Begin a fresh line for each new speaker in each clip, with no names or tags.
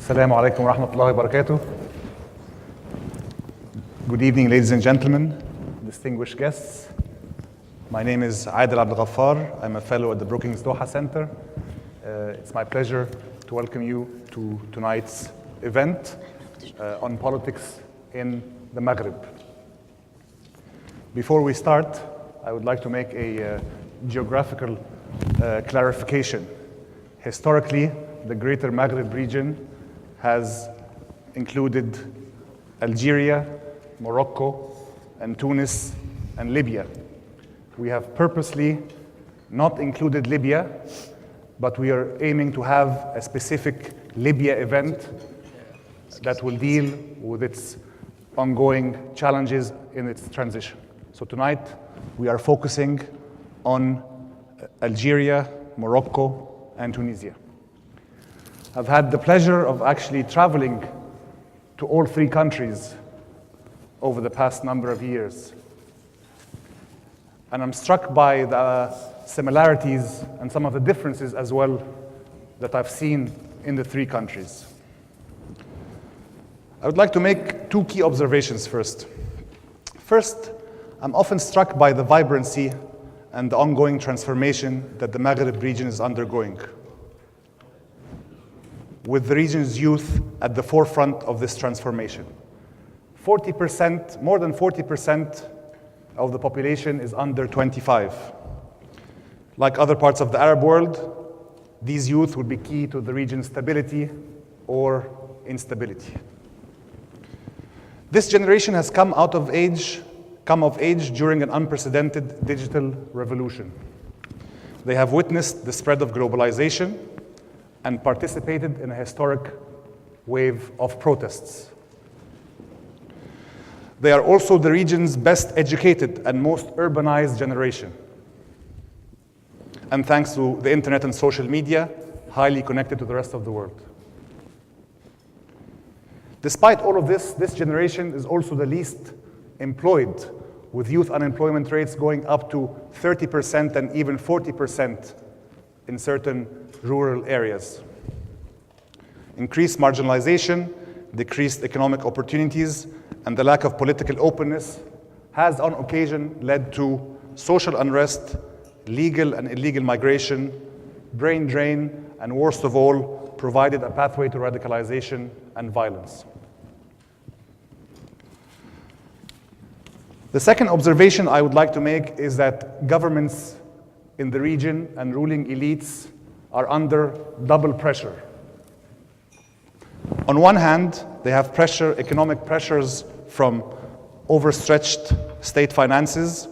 Assalamu alaikum wa rahmatullahi wa barakatuh. Good evening, ladies and gentlemen, distinguished guests. My name is Adel Abdel Ghaffar. I'm a fellow at the Brookings Doha Center. It's my pleasure to welcome you to tonight's event on politics in the Maghreb. Before we start, I would like to make a geographical clarification. Historically, the Greater Maghreb region has included Algeria, Morocco, and Tunis, and Libya. We have purposely not included Libya, but we are aiming to have a specific Libya event that will deal with its ongoing challenges in its transition. So tonight, we are focusing on Algeria, Morocco, and Tunisia. I've had the pleasure of actually traveling to all three countries over the past number of years. And I'm struck by the similarities and some of the differences as well that I've seen in the three countries. I would like to make two key observations first. First, I'm often struck by the vibrancy and the ongoing transformation that the Maghreb region is undergoing, with the region's youth at the forefront of this transformation. 40%, more than 40% of the population is under 25. Like other parts of the Arab world, these youth would be key to the region's stability or instability. This generation has come of age during an unprecedented digital revolution. They have witnessed the spread of globalization and participated in a historic wave of protests. They are also the region's best educated and most urbanized generation. And thanks to the internet and social media, highly connected to the rest of the world. Despite all of this, this generation is also the least employed, with youth unemployment rates going up to 30% and even 40% in certain rural areas. Increased marginalization, decreased economic opportunities, and the lack of political openness has on occasion led to social unrest, legal and illegal migration, brain drain, and worst of all, provided a pathway to radicalization and violence. The second observation I would like to make is that governments in the region and ruling elites are under double pressure. On one hand, they have economic pressures from overstretched state finances,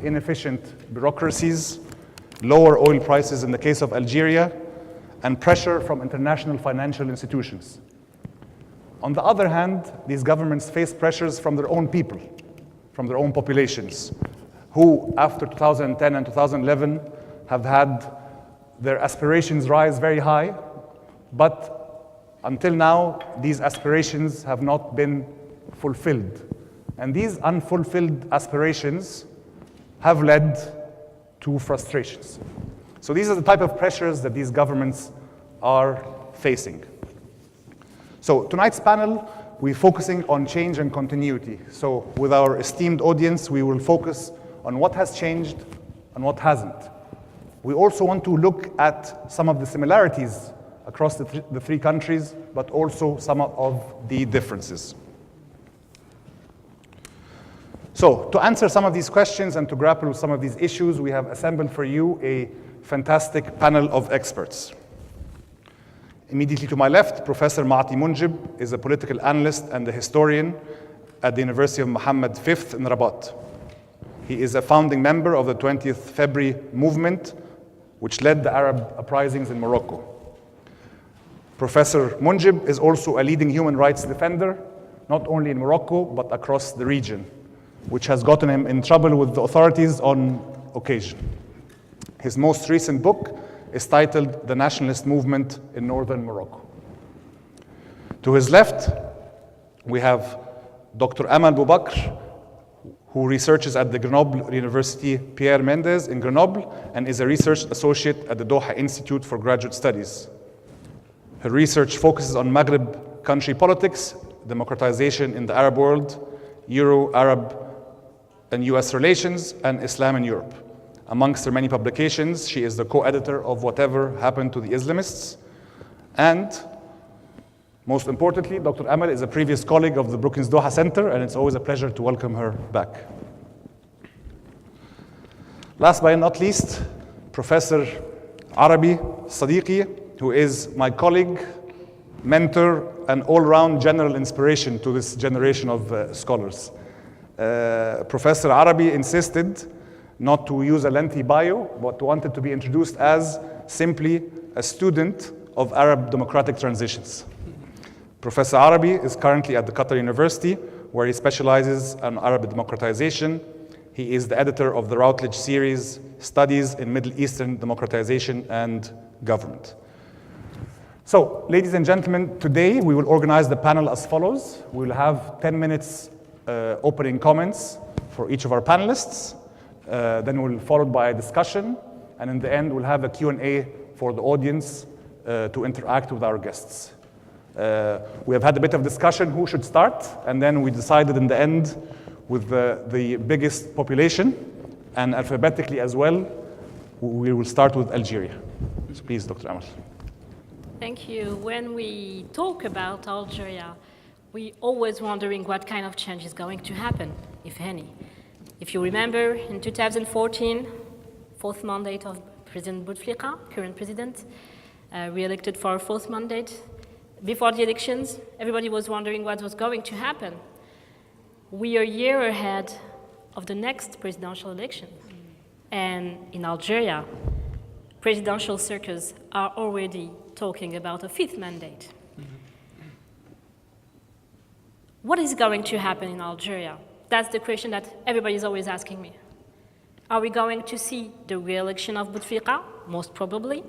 inefficient bureaucracies, lower oil prices in the case of Algeria, and pressure from international financial institutions. On the other hand, these governments face pressures from their own people, from their own populations, who after 2010 and 2011 have had their aspirations rise very high, but until now, these aspirations have not been fulfilled. And these unfulfilled aspirations have led to frustrations. So these are the type of pressures that these governments are facing. So tonight's panel, we're focusing on change and continuity. So with our esteemed audience, we will focus on what has changed and what hasn't. We also want to look at some of the similarities across the three countries, but also some of the differences. So to answer some of these questions and to grapple with some of these issues, we have assembled for you a fantastic panel of experts. Immediately to my left, Professor Ma'ati Munjib is a political analyst and a historian at the University of Mohammed V in Rabat. He is a founding member of the 20th February movement, which led the Arab uprisings in Morocco. Professor Munjib is also a leading human rights defender, not only in Morocco, but across the region, which has gotten him in trouble with the authorities on occasion. His most recent book is titled The Nationalist Movement in Northern Morocco. To his left, we have Dr. Amel Boubekeur, who researches at the Grenoble University Pierre Mendès in Grenoble and is a research associate at the Doha Institute for Graduate Studies. Her research focuses on Maghreb country politics, democratization in the Arab world, Euro-Arab and US relations, and Islam in Europe. Amongst her many publications, she is the co-editor of Whatever Happened to the Islamists. And most importantly, Dr. Amel is a previous colleague of the Brookings Doha Center, and it's always a pleasure to welcome her back. Last but not least, Professor Arabi Sadiqi, who is my colleague, mentor, and all-round general inspiration to this generation of scholars. Professor Arabi insisted not to use a lengthy bio, but wanted to be introduced as simply a student of Arab democratic transitions. Professor Arabi is currently at the Qatar University, where he specializes in Arab democratization. He is the editor of the Routledge series, Studies in Middle Eastern Democratization and Government. So, ladies and gentlemen, today we will organize the panel as follows. We will have 10 minutes opening comments for each of our panelists. Then we'll followed by a discussion, and in the end we'll have a Q&A for the audience to interact with our guests. We have had a bit of discussion who should start, and then we decided in the end with the biggest population, and alphabetically as well, we will start with Algeria. So please, Dr. Amel.
Thank you. When we talk about Algeria, we always wondering what kind of change is going to happen, if any. If you remember, in 2014, fourth mandate of President Bouteflika, current president, re-elected for a fourth mandate. Before the elections, everybody was wondering what was going to happen. We are a year ahead of the next presidential election. And in Algeria, presidential circles are already talking about a fifth mandate. What is going to happen in Algeria? That's the question that everybody is always asking me. Are we going to see the re-election of Bouteflika? Most probably.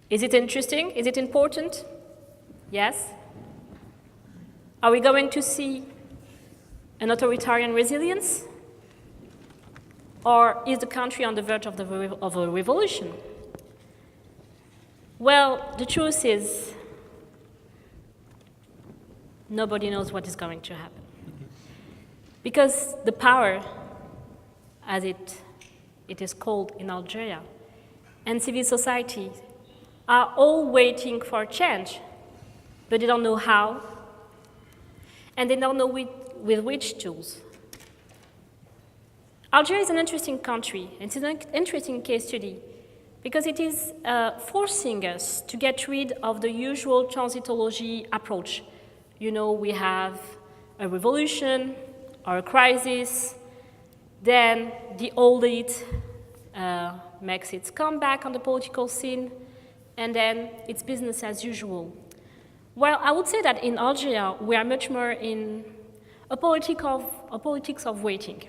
Is it interesting? Is it important? Yes. Are we going to see an authoritarian resilience? Or is the country on the verge of a revolution? Well, the truth is, nobody knows what is going to happen. Because the power, as it is called in Algeria, and civil society are all waiting for change, but they don't know how, and they don't know with which tools. Algeria is an interesting country, and it's an interesting case study, because it is forcing us to get rid of the usual transitology approach. You know, we have a revolution or a crisis, then the old elite makes its comeback on the political scene, and then it's business as usual. Well, I would say that in Algeria, we are much more in a politics of waiting.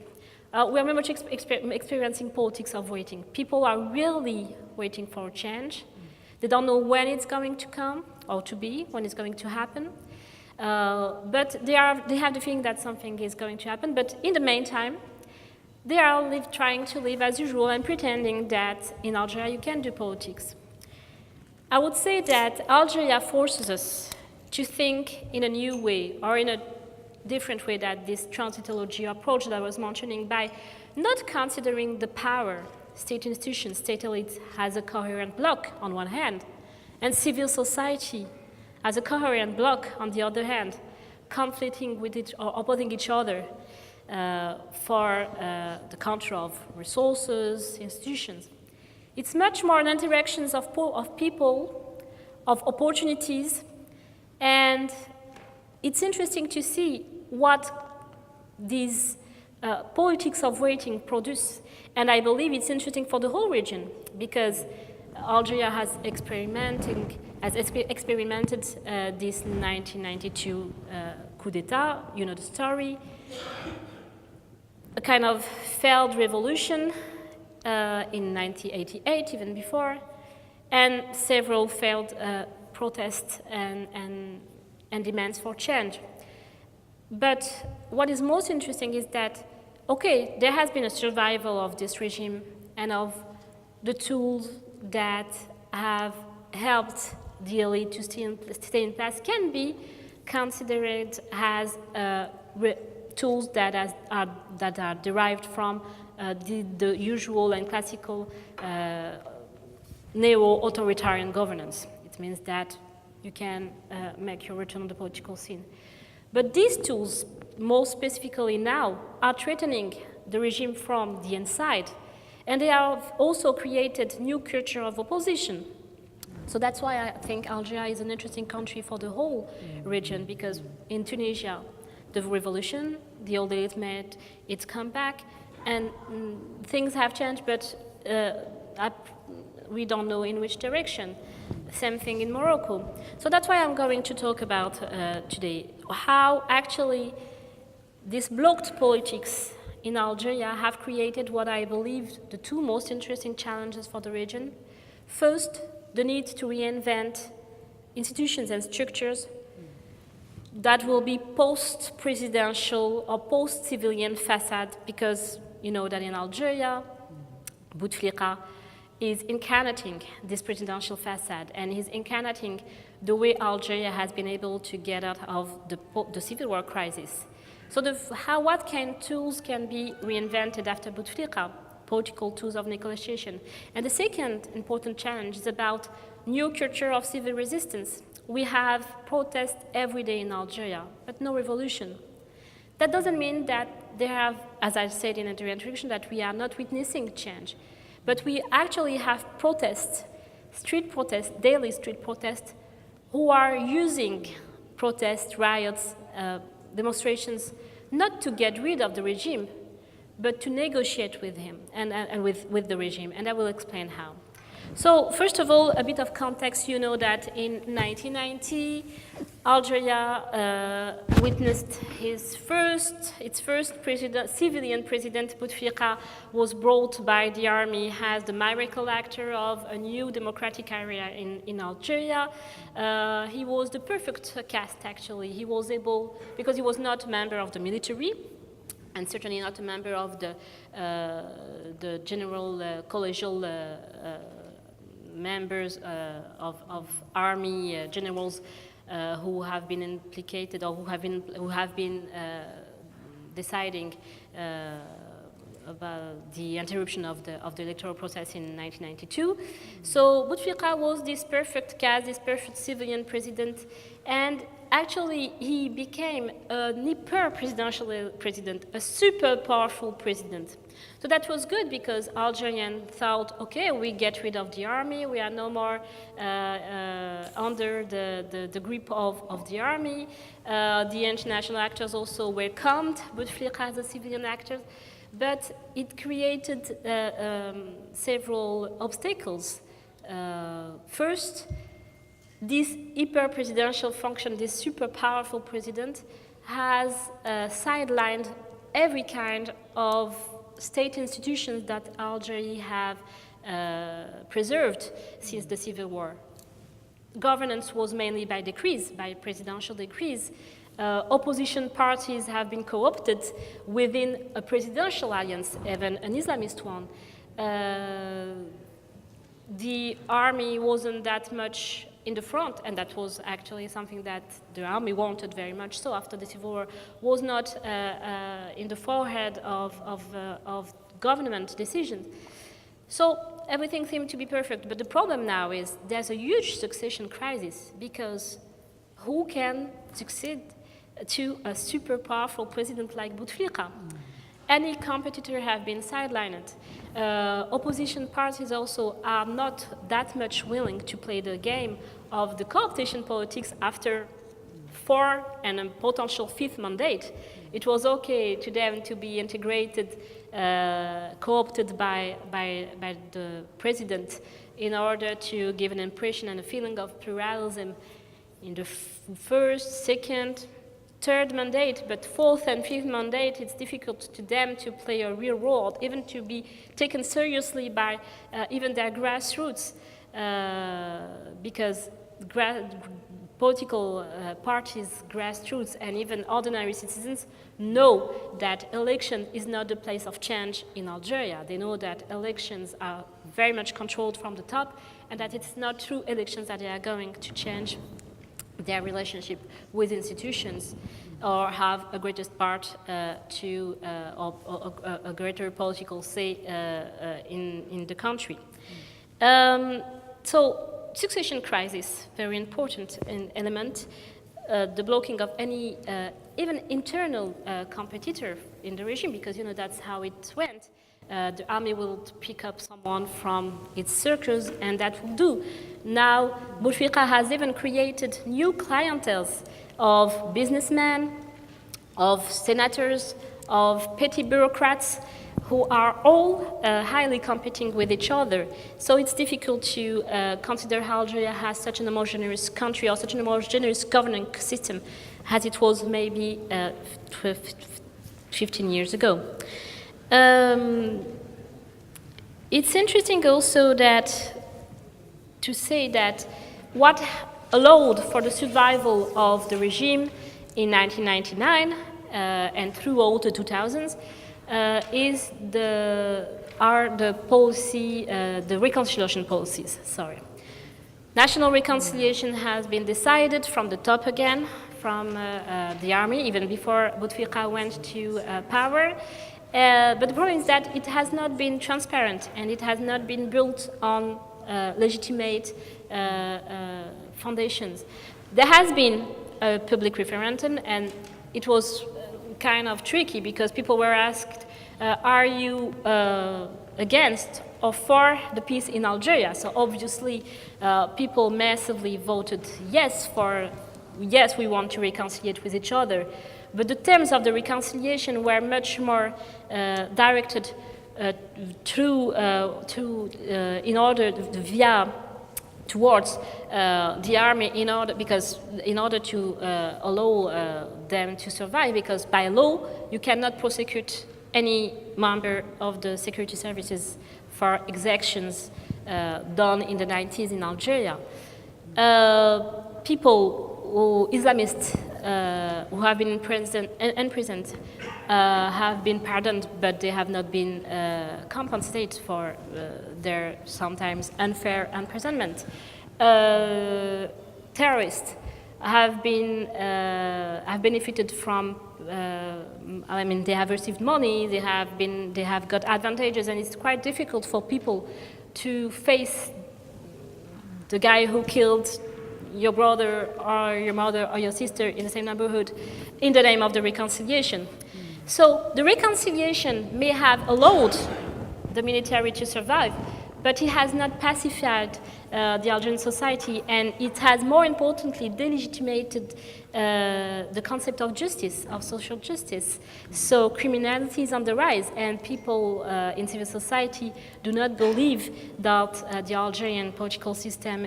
We are very much experiencing politics of waiting. People are really waiting for change. They don't know when it's going to come or to be, when it's going to happen. But they have the feeling that something is going to happen. But in the meantime, they are trying to live as usual and pretending that in Algeria you can do politics. I would say that Algeria forces us to think in a new way, or in a different way than this transitology approach that I was mentioning, by not considering the power state institutions, state elites as a coherent bloc on one hand, and civil society as a coherent bloc on the other hand, conflicting with it or opposing each other for the control of resources, institutions. It's much more an interactions of people, of opportunities, and it's interesting to see what these politics of waiting produce. And I believe it's interesting for the whole region, because Algeria has experimented this 1992 coup d'etat, you know the story, a kind of failed revolution in 1988, even before, and several failed protests and demands for change. But what is most interesting is that, okay, there has been a survival of this regime and of the tools that have helped the elite to stay in place can be considered as tools that are derived from the usual and classical neo-authoritarian governance. It means that you can make your return on the political scene. But these tools, more specifically now, are threatening the regime from the inside, and they have also created new culture of opposition. So that's why I think Algeria is an interesting country for the whole region, because in Tunisia, the revolution, the old elite made its comeback, and things have changed, but we don't know in which direction. Same thing in Morocco. So that's why I'm going to talk about today how actually these blocked politics in Algeria have created what I believe the two most interesting challenges for the region. First, the need to reinvent institutions and structures that will be post-presidential or post-civilian facade, because you know that in Algeria, Bouteflika is incarnating this presidential facade, and he's incarnating the way Algeria has been able to get out of the civil war crisis. So what tools can be reinvented after Bouteflika? Political tools of negotiation. And the second important challenge is about new culture of civil resistance. We have protests every day in Algeria, but no revolution. That doesn't mean that they have, as I said in the introduction, that we are not witnessing change. But we actually have protests, street protests, daily street protests, who are using protests, riots, demonstrations, not to get rid of the regime, but to negotiate with him and with the regime, and I will explain how. So first of all, a bit of context. You know that in 1990, Algeria witnessed its first civilian president. Bouteflika was brought by the army as the miracle actor of a new democratic area in Algeria. He was the perfect cast, actually. He was able, because he was not a member of the military, and certainly not a member of the general collegial members of army generals who have been implicated or who have been deciding about the interruption of the electoral process in 1992. So Bouteflika was this perfect cast, this perfect civilian president, and actually he became an hyper-presidential president, a super powerful president. So that was good because Algerians thought, okay, we get rid of the army, we are no more under the grip of the army. The international actors also welcomed Bouteflika as a civilian actor, but it created several obstacles. First, this hyper-presidential function, this super powerful president, has sidelined every kind of state institutions that Algeria have preserved since the civil war. Governance was mainly by decrees, by presidential decrees. Opposition parties have been co-opted within a presidential alliance, even an Islamist one. The army wasn't that much in the front, and that was actually something that the army wanted very much so after the civil war, was not in the forehead of government decisions. So everything seemed to be perfect, but the problem now is there's a huge succession crisis, because who can succeed to a super powerful president like Bouteflika? Any competitor have been sidelined. Opposition parties also are not that much willing to play the game of the cooptation politics after 4 and a potential 5th mandate. It was okay to them to be integrated, co-opted by the president in order to give an impression and a feeling of pluralism in the first, second, 3rd mandate, but 4th and 5th mandate, it's difficult to them to play a real role, even to be taken seriously by even their grassroots, because political parties, grassroots, and even ordinary citizens know that election is not the place of change in Algeria. They know that elections are very much controlled from the top, and that it's not through elections that they are going to change their relationship with institutions or have a greatest part or a greater political say in the country. So succession crisis, very important element. The blocking of any even internal competitor in the regime, because that's how it went. The army will pick up someone from its circles, and that will do. Now, Bouteflika has even created new clienteles of businessmen, of senators, of petty bureaucrats, who are all highly competing with each other. So it's difficult to consider Algeria as such an homogeneous country or such an homogeneous governing system as it was maybe 15 years ago. It's interesting also to say that what allowed for the survival of the regime in 1999 and throughout the 2000s are the reconciliation policies. Sorry, national reconciliation has been decided from the top again, from the army, even before Bouteflika went to power. But the problem is that it has not been transparent, and it has not been built on legitimate foundations. There has been a public referendum, and it was kind of tricky because people were asked, are you against or for the peace in Algeria? So obviously people massively voted yes, we want to reconcile with each other. But the terms of the reconciliation were much more directed towards the army in order to allow them to survive, because by law you cannot prosecute any member of the security services for exactions done in the 90s in Algeria. Islamists who have been imprisoned have been pardoned, but they have not been compensated for their sometimes unfair imprisonment. Terrorists have benefited from. They have received money. They have got advantages, and it's quite difficult for people to face the guy who killed your brother or your mother or your sister in the same neighborhood in the name of the reconciliation. So the reconciliation may have allowed the military to survive, but it has not pacified the Algerian society, and it has, more importantly, delegitimated the concept of justice, of social justice. So criminality is on the rise, and people in civil society do not believe that the Algerian political system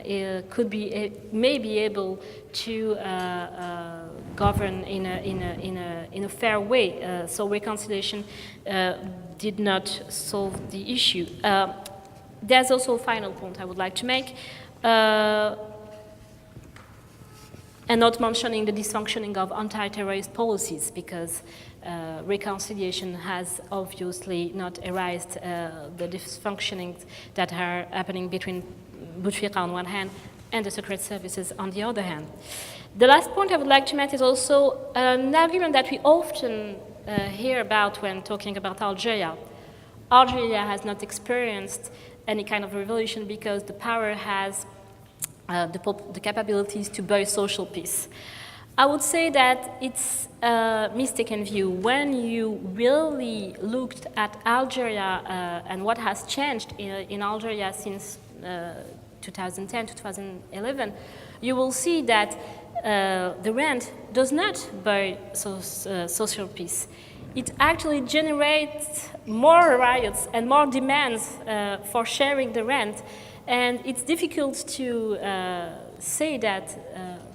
may be able to govern in a fair way. So reconciliation did not solve the issue. There's also a final point I would like to make, and not mentioning the dysfunctioning of anti-terrorist policies, because reconciliation has obviously not erased the dysfunctionings that are happening between Bouteflika on one hand and the secret services on the other hand. The last point I would like to make is also an argument that we often hear about when talking about Algeria. Algeria has not experienced any kind of revolution because the power has the capabilities to buy social peace. I would say that it's a mistaken view. When you really looked at Algeria and what has changed in Algeria since 2010, 2011, you will see that the rent does not buy social peace. It actually generates more riots and more demands for sharing the rent. And it's difficult to say that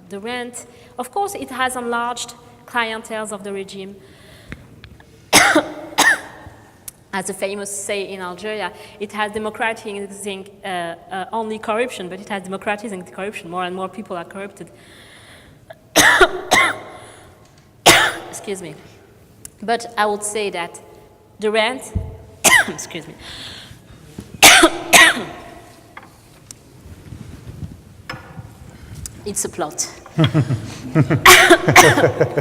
the rent, of course, it has enlarged clienteles of the regime. As the famous say in Algeria, it has democratizing only corruption, but it has democratizing corruption. More and more people are corrupted. Excuse me. But I would say that the rent, excuse me, It's a plot.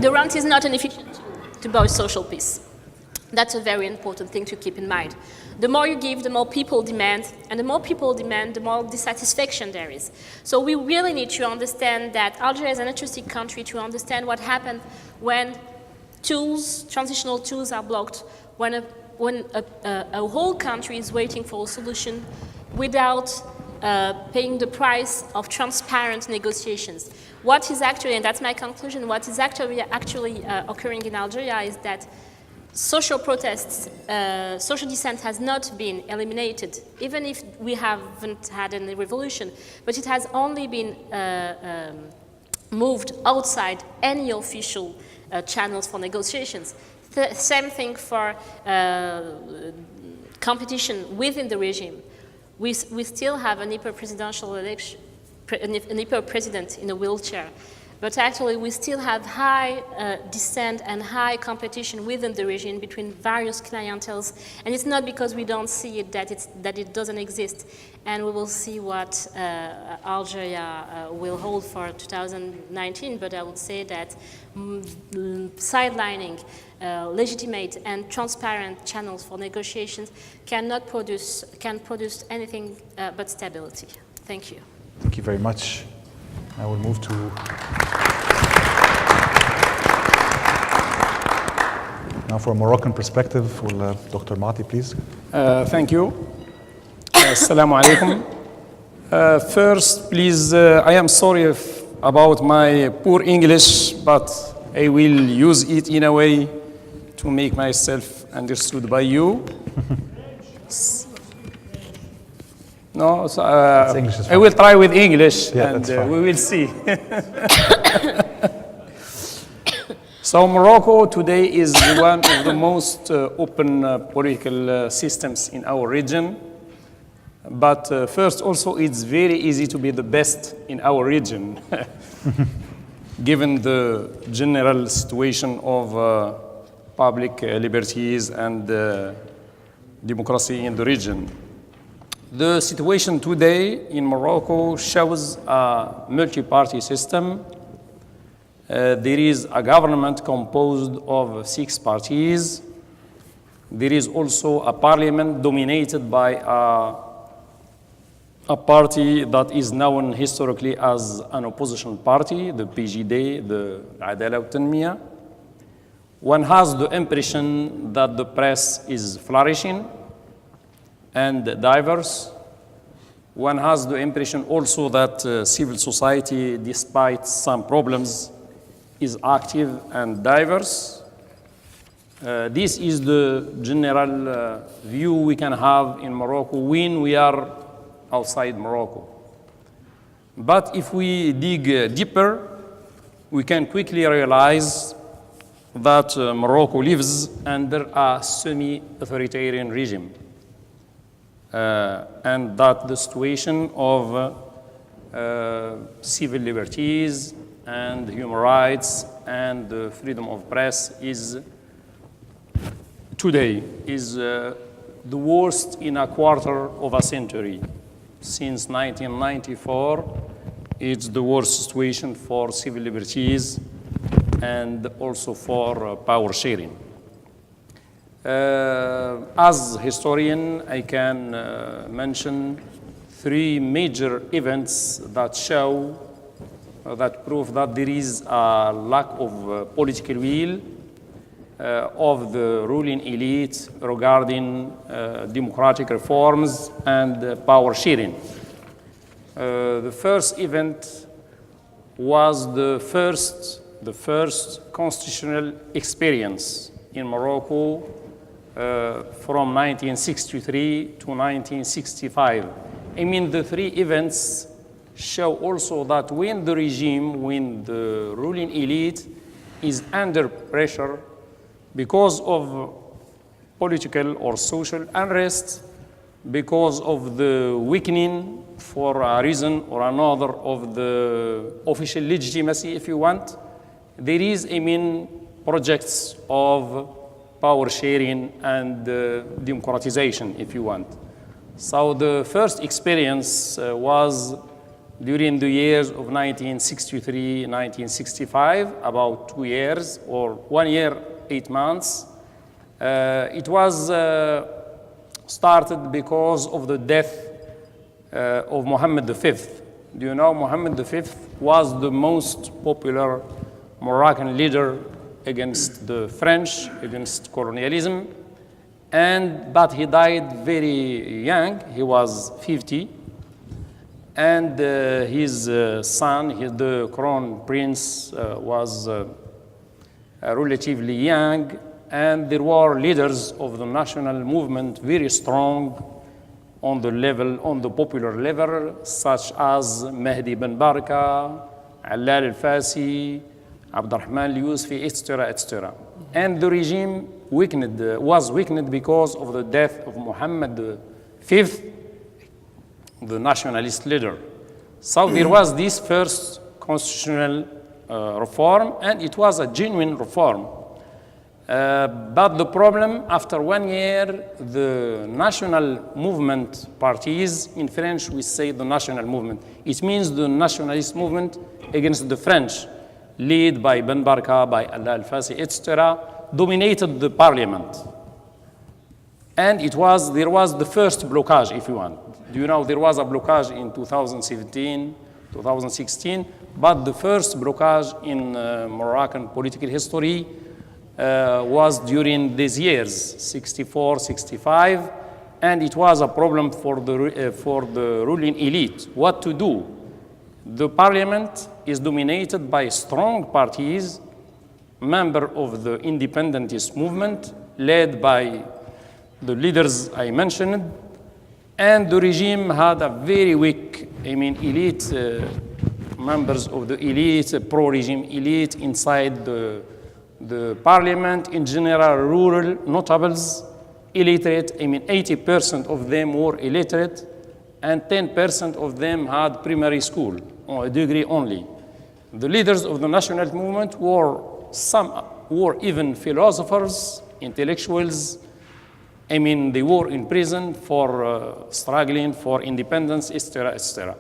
The rent is not an efficient tool to build social peace. That's a very important thing to keep in mind. The more you give, the more people demand, and the more people demand, the more dissatisfaction there is. So we really need to understand that Algeria is an interesting country to understand what happens when transitional tools are blocked, when a whole country is waiting for a solution without paying the price of transparent negotiations. What is actually, and that's my conclusion, what is actually occurring in Algeria is that social protests, social dissent has not been eliminated, even if we haven't had any revolution, but it has only been moved outside any official channels for negotiations. Same thing for competition within the regime. We still have an hyper-presidential election, an hyper-president in a wheelchair, but actually we still have high dissent and high competition within the regime between various clienteles, and it's not because we don't see it that it doesn't exist. And we will see what Algeria will hold for 2019, but I would say that sidelining legitimate and transparent channels for negotiations can produce anything but stability. Thank you.
Thank you very much. I will move to now for a Moroccan perspective. Will Dr. Mati, please?
Thank you. Assalamu alaikum. First, please, I am sorry about my poor English, but I will use it in a way to make myself understood by you. No, so, I will try with English,
yeah,
and we will see. So Morocco today is one of the most open political systems in our region. But first, also, it's very easy to be the best in our region, given the general situation of public liberties and democracy in the region. The situation today in Morocco shows a multi-party system. There is a government composed of 6 parties. There is also a parliament dominated by a party that is known historically as an opposition party, the PJD, the Adala wa Tanmiya. One has the impression that the press is flourishing and diverse. One has the impression also that civil society, despite some problems, is active and diverse. This is the general view we can have in Morocco when we are outside Morocco. But if we dig deeper, we can quickly realize that Morocco lives under a semi-authoritarian regime. And that the situation of civil liberties and human rights and the freedom of press is today the worst in a quarter of a century. Since 1994, it's the worst situation for civil liberties and also for power sharing. As historian, I can mention 3 major events that show, that prove that there is a lack of political will of the ruling elite regarding democratic reforms and power sharing. The first event was the first constitutional experience in Morocco from 1963 to 1965. I mean, the 3 events show also that when the regime, when the ruling elite is under pressure because of political or social unrest, because of the weakening for a reason or another of the official legitimacy, if you want, there is, I mean, projects of power sharing and democratization, if you want. So the first experience was during the years of 1963, 1965, about 2 years or 1 year, 8 months. It was started because of the death of Mohammed V. Do you know Mohammed V was the most popular Moroccan leader against the French, against colonialism, but he died very young. He was 50, and his son, the crown prince, was relatively young, and there were leaders of the national movement very strong on the popular level, such as Mehdi Ben Barka, Allal al-Fasi, Abdurrahman al-Yusufi, etc., etc. And the regime was weakened because of the death of Mohammed V, the nationalist leader. So there was this first constitutional reform, and it was a genuine reform. But the problem, after 1 year, the national movement parties, in French we say the national movement, it means the nationalist movement against the French, led by Ben Barka, by Allal al-Fasi, etc., dominated the parliament. And there was the first blockage, if you want. Do you know there was a blockage in 2017, 2016, but the first blockage in Moroccan political history was during these years, 64, 65, and it was a problem for the ruling elite. What to do? The parliament is dominated by strong parties, member of the independentist movement, led by the leaders I mentioned, and the regime had a very weak, elite, members of the elite, pro-regime elite inside the parliament, in general, rural notables, illiterate. 80% of them were illiterate, and 10% of them had primary school, or a degree only. The leaders of the national movement were even philosophers, intellectuals. They were in prison for struggling for independence, etc., etc.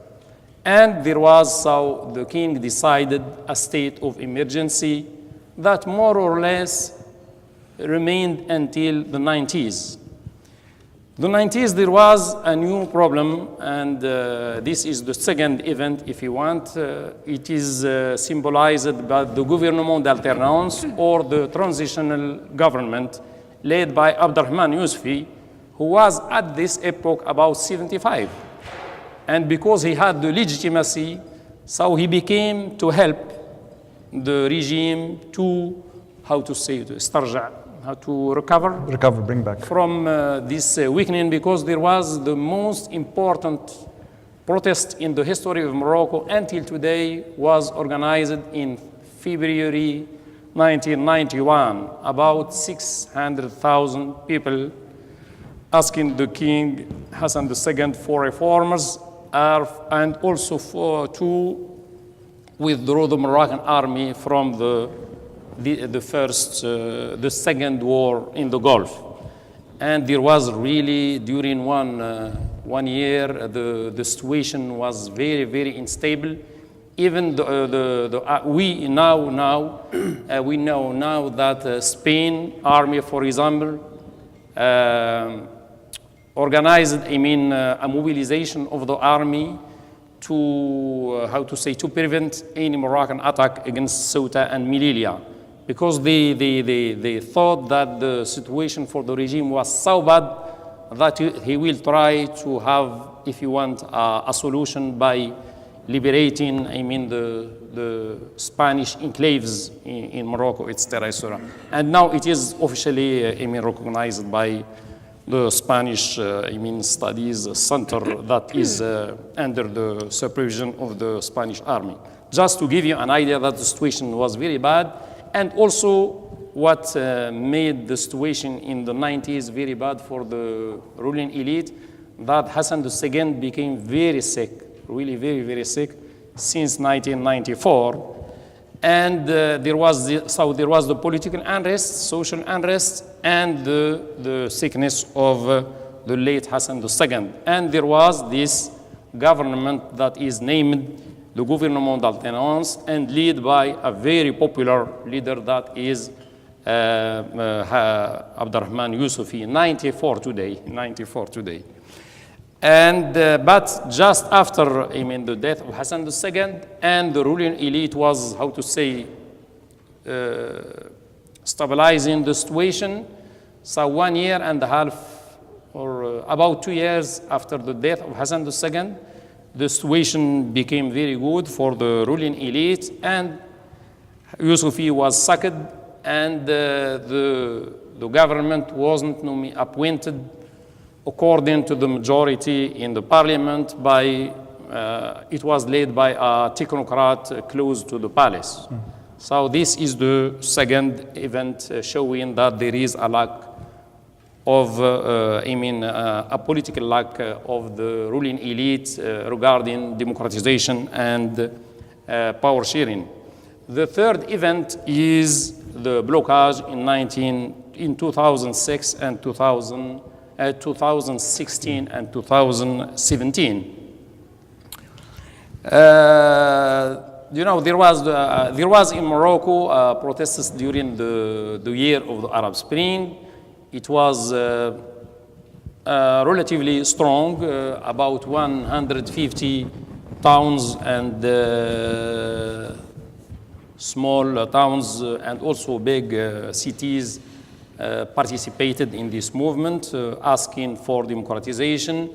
And so the king decided a state of emergency that more or less remained until the 90s. The 90s, there was a new problem, and this is the second event, if you want. It is symbolized by the gouvernement d'alternance, or the transitional government, led by Abdurrahman Yusufi, who was at this epoch about 75. And because he had the legitimacy, so he became to help the regime to, recover,
bring back
from this weakening, because there was the most important protest in the history of Morocco until today was organized in February 1991. About 600,000 people asking the King Hassan II for reforms and also to withdraw the Moroccan army from the second war in the Gulf. And there was really, during one year, the situation was very, very unstable. Even we know now that Spain army, for example, organized, a mobilization of the army to prevent any Moroccan attack against Ceuta and Melilla, because they thought that the situation for the regime was so bad that he will try to have, if you want, a solution by liberating, the Spanish enclaves in Morocco, etc., etc. And now it is officially, recognized by the Spanish, studies center that is under the supervision of the Spanish army. Just to give you an idea that the situation was very bad, and also what made the situation in the 90s very bad for the ruling elite, that Hassan II became very sick, really very, very sick, since 1994. And there was the political unrest, social unrest, and the sickness of the late Hassan II. And there was this government that is named the Gouvernement d'Alternance and led by a very popular leader that is Abdurrahman Youssoufi, 94 today. And, but just after, the death of Hassan II, and the ruling elite was, how to say, stabilizing the situation. So 1 year and a half, or about 2 years after the death of Hassan II, the situation became very good for the ruling elite, and Youssoufi was sacked, and the government wasn't appointed according to the majority in the parliament by, it was led by a technocrat close to the palace. So this is the second event showing that there is a lack of, a political lack of the ruling elite regarding democratization and power sharing. The third event is the blockage in 2006 and 2016 and 2017. There was in Morocco protests during the year of the Arab Spring. It was relatively strong, about 150 towns and small towns and also big cities participated in this movement, asking for democratization.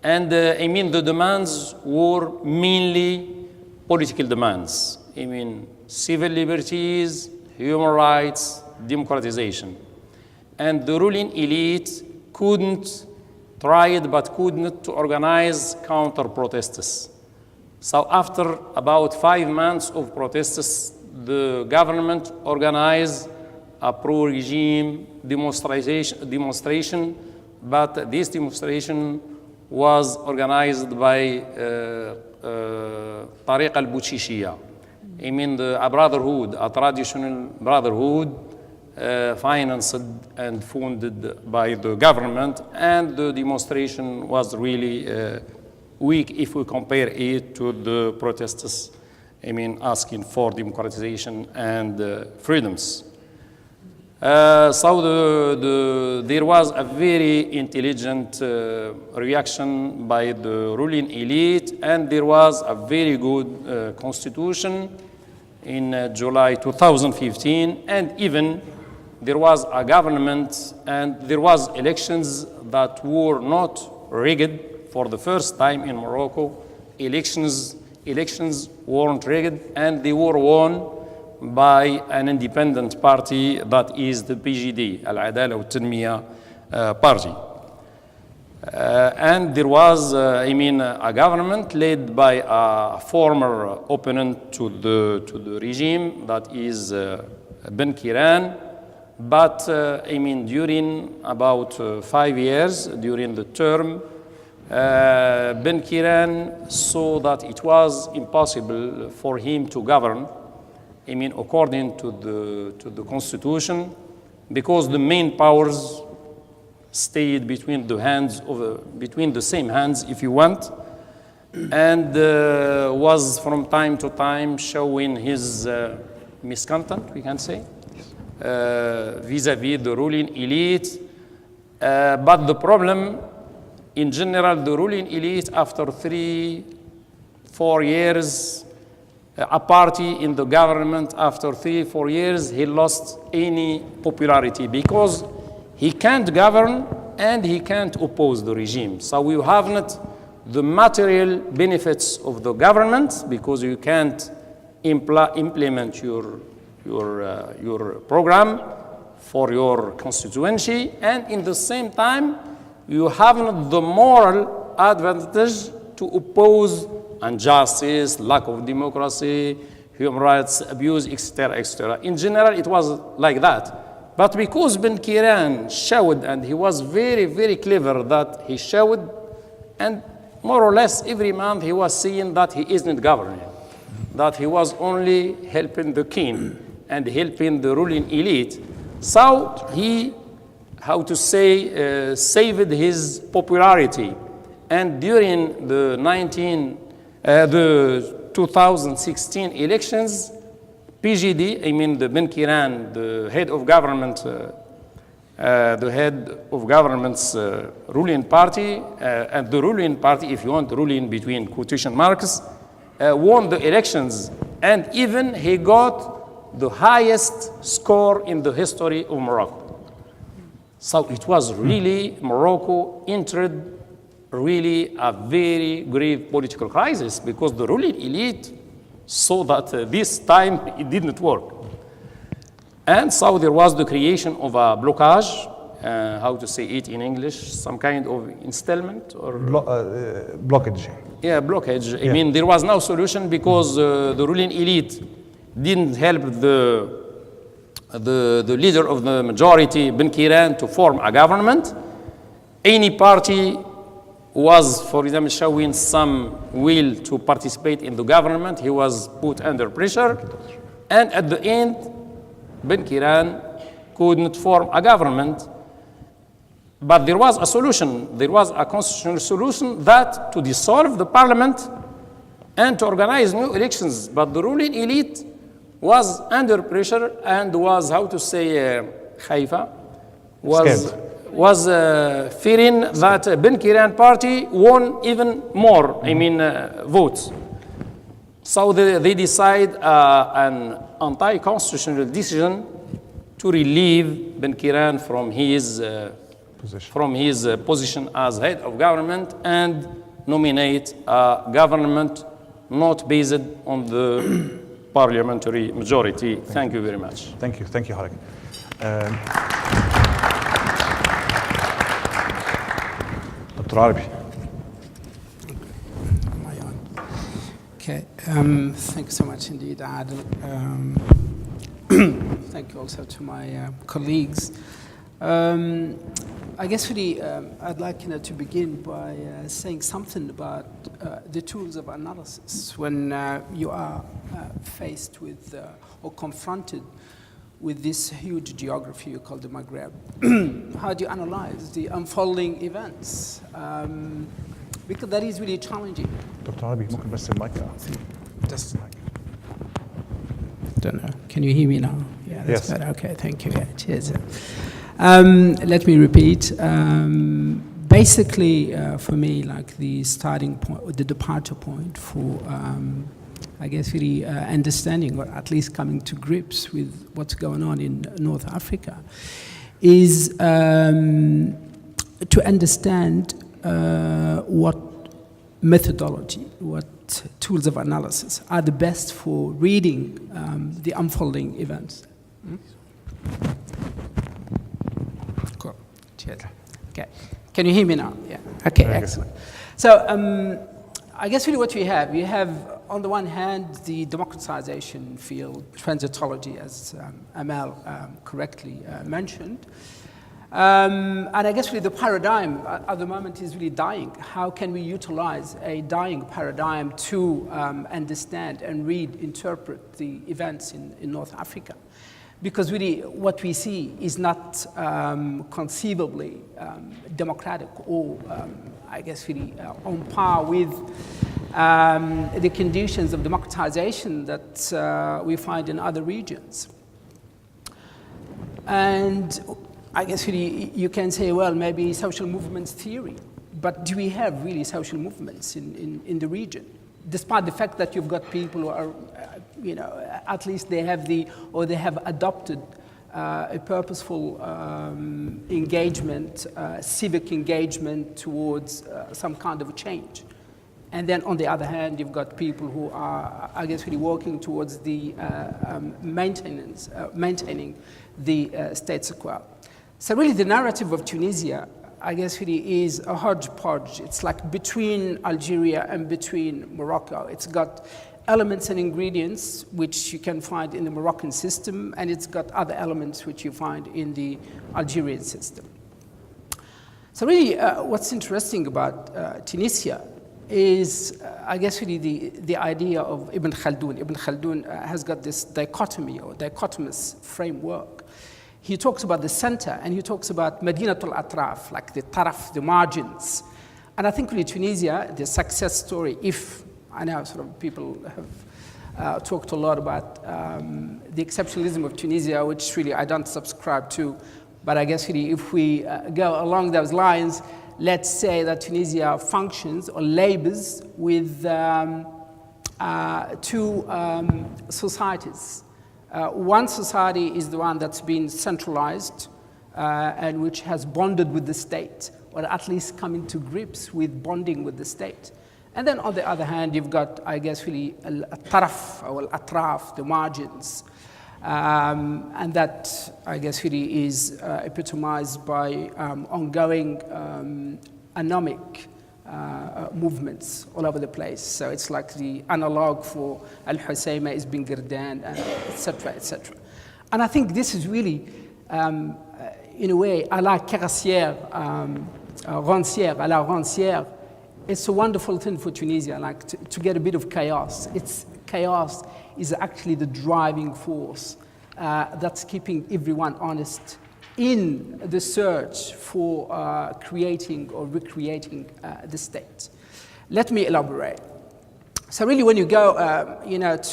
And the demands were mainly political demands. Civil liberties, human rights, democratization. And the ruling elite tried but couldn't to organize counter-protests. So after about 5 months of protests, the government organized a pro-regime demonstration, but this demonstration was organized by Tariq al-Bouchishia. A brotherhood, a traditional brotherhood, financed and funded by the government, and the demonstration was really weak if we compare it to the protests, asking for democratization and freedoms. So there was a very intelligent reaction by the ruling elite, and there was a very good constitution in July 2015, and even there was a government and there was elections that were not rigged for the first time in Morocco. Elections weren't rigged, and they were won by an independent party that is the PGD, Al-Adala wa-Tanmiya party. And there was, a government led by a former opponent to the regime, that is Ben Kiran. But, during about 5 years, during the term, Ben Kiran saw that it was impossible for him to govern, according to the constitution, because the main powers stayed between the same hands, if you want, and was from time to time showing his misconduct, we can say, vis-à-vis the ruling elite. But the problem, in general, the ruling elite, after 3-4 years, a party in the government, after 3-4 years, he lost any popularity because he can't govern and he can't oppose the regime. So you have not the material benefits of the government because you can't implement your program for your constituency, and in the same time, you have not the moral advantage to oppose injustice, lack of democracy, human rights abuse, etc., etc. In general, it was like that. But because Ben Kiran showed, and he was very, very clever that he showed, and more or less every month he was saying that he isn't governing, that he was only helping the king and helping the ruling elite. So he, saved his popularity. And during the 2016 elections, PGD, I mean the Ben Kiran, the head of government, ruling party, and the ruling party, if you want, ruling between quotation marks, won the elections, and even he got the highest score in the history of Morocco. So it was really, Morocco entered really a very grave political crisis because the ruling elite saw that this time it didn't work. And so there was the creation of a blockage, how to say it in English, some kind of installment or
blockage.
Yeah, blockage. I mean, there was no solution because the ruling elite didn't help the leader of the majority, Ben Kiran, to form a government. Any party was, for example, showing some will to participate in the government. He was put under pressure. And at the end, Ben Kiran couldn't form a government. But there was a solution. There was a constitutional solution that to dissolve the parliament and to organize new elections. But the ruling elite was under pressure and was, how to say, khaifa, was fearing that Ben Kiran party won even more, votes. So they decide an anti-constitutional decision to relieve Ben Kiran from his position as head of government and nominate a government not based on the parliamentary majority. Thank you very much.
Thank you, Harek. Dr. Arabi.
Okay, thank you so much indeed, Adel. Thank you also to my colleagues. I guess really, I'd like to begin by saying something about the tools of analysis when you are faced with or confronted with this huge geography you call the Maghreb. How do you analyze the unfolding events? Because that is really challenging.
Dr. Arabi, ممكن بس المايك.
Just don't know. Can you hear me now? Yeah, that's
Yes.
better. Okay, thank you. Yeah, cheers. Let me repeat. Basically, for me, like the starting point, the departure point for, I guess, really understanding or at least coming to grips with what's going on in North Africa is to understand what methodology, what tools of analysis are the best for reading the unfolding events. Cool. Cheers. Okay. Can you hear me now? Yeah. Okay, excellent. So I guess really what we have on the one hand the democratization field, transitology, as Amel correctly mentioned. And I guess really the paradigm at the moment is really dying. How can we utilize a dying paradigm to understand and read, interpret the events in North Africa? Because really what we see is not conceivably democratic or I guess really on par with the conditions of democratization that we find in other regions. And I guess really you can say, well, maybe social movements theory, but do we have really social movements in the region? Despite the fact that you've got people who are, at least they have they have adopted a purposeful engagement, civic engagement towards some kind of a change. And then on the other hand, you've got people who are, I guess, really working towards the maintaining the status quo. So really the narrative of Tunisia, I guess, really is a hodgepodge. It's like between Algeria and between Morocco. It's got elements and ingredients which you can find in the Moroccan system, and it's got other elements which you find in the Algerian system. So really what's interesting about Tunisia is, I guess, really the idea of Ibn Khaldun. Ibn Khaldun has got this dichotomy or dichotomous framework. He talks about the center and he talks about Madinatul Atraf, like the taraf, the margins And I think really Tunisia, the success story, if I know sort of people have talked a lot about the exceptionalism of Tunisia, which really I don't subscribe to, but I guess really if we go along those lines, let's say that Tunisia functions or labors with two societies. One society is the one that's been centralized and which has bonded with the state, or at least come into grips with bonding with the state. And then on the other hand, you've got, I guess, really al-taraf or al-atraf, the margins. And that, I guess, really is epitomized by ongoing anomic movements all over the place. So it's like the analog for Al-Husayma is Ben Girdan, et cetera, et cetera. And I think this is really, in a way, à la carrossière, rancière, à la rancière. It's a wonderful thing for Tunisia, like to get a bit of chaos. Chaos is actually the driving force that's keeping everyone honest in the search for creating or recreating the state. Let me elaborate. So really when you go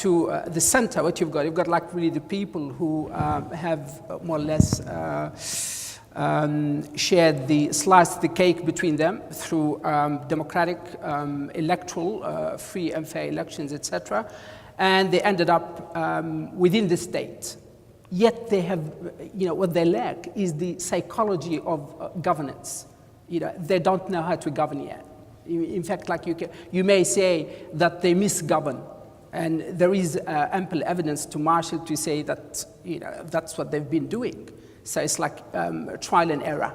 to the center, what you've got like really the people who have more or less shared sliced the cake between them through democratic, electoral, free and fair elections, etc. And they ended up within the state. Yet they have, what they lack is the psychology of governance. They don't know how to govern yet. In fact, like you may say that they misgovern. And there is ample evidence to marshal to say that, that's what they've been doing. So it's like trial and error,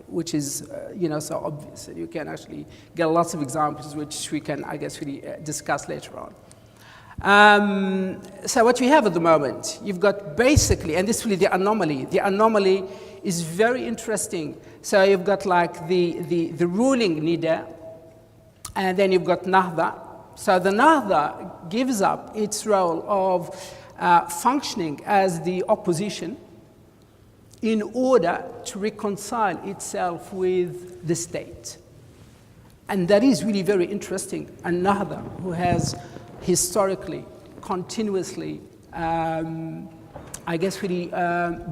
which is, so obvious. You can actually get lots of examples, which we can, I guess, really discuss later on. So what we have at the moment, you've got basically, and this is really the anomaly. The anomaly is very interesting. So you've got like the ruling Nida, and then you've got Nahda. So the Nahda gives up its role of functioning as the opposition in order to reconcile itself with the state. And that is really very interesting. And Nahda, who has historically, continuously, I guess really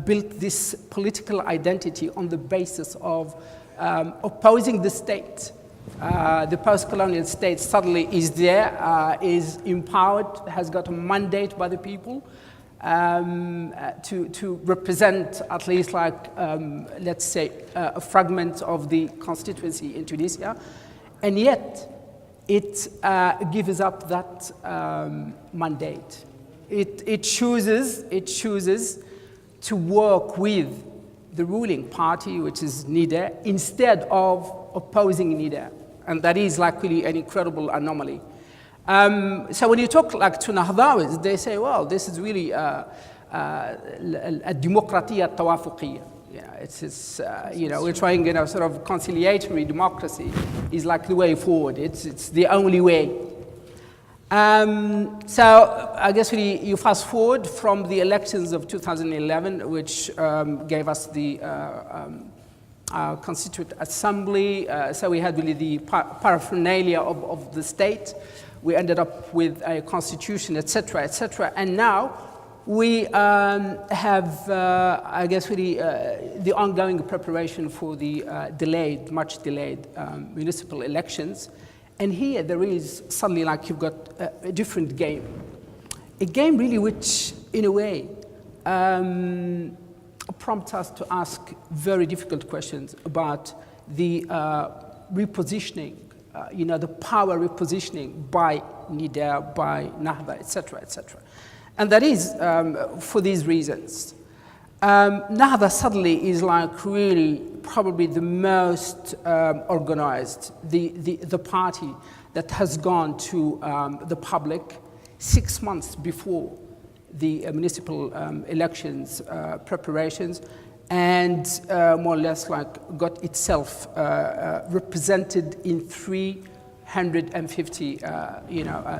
built this political identity on the basis of opposing the state. The post-colonial state suddenly is there, is empowered, has got a mandate by the people to represent at least like, let's say, a fragment of the constituency in Tunisia. And yet, it gives up that mandate. It chooses to work with the ruling party, which is NIDA, instead of opposing NIDA. And that is like really an incredible anomaly. So when you talk like to Nahdawis, they say, well, this is really a democratia tawafuqiyya. It's we're trying, sort of conciliatory democracy is like the way forward. It's the only way. So I guess really you fast forward from the elections of 2011, which gave us the Constituent Assembly. So we had really the paraphernalia of the state. We ended up with a constitution, etc., etc. And now we have, I guess, really the ongoing preparation for the much delayed municipal elections. And here there is suddenly like you've got a different game. A game really which, in a way, prompts us to ask very difficult questions about the repositioning, the power repositioning by NIDA, by Nahda, etc., etc. And that is for these reasons. Nahda suddenly is like really probably the most organized, the party that has gone to the public 6 months before the municipal elections preparations, and more or less like got itself represented in 350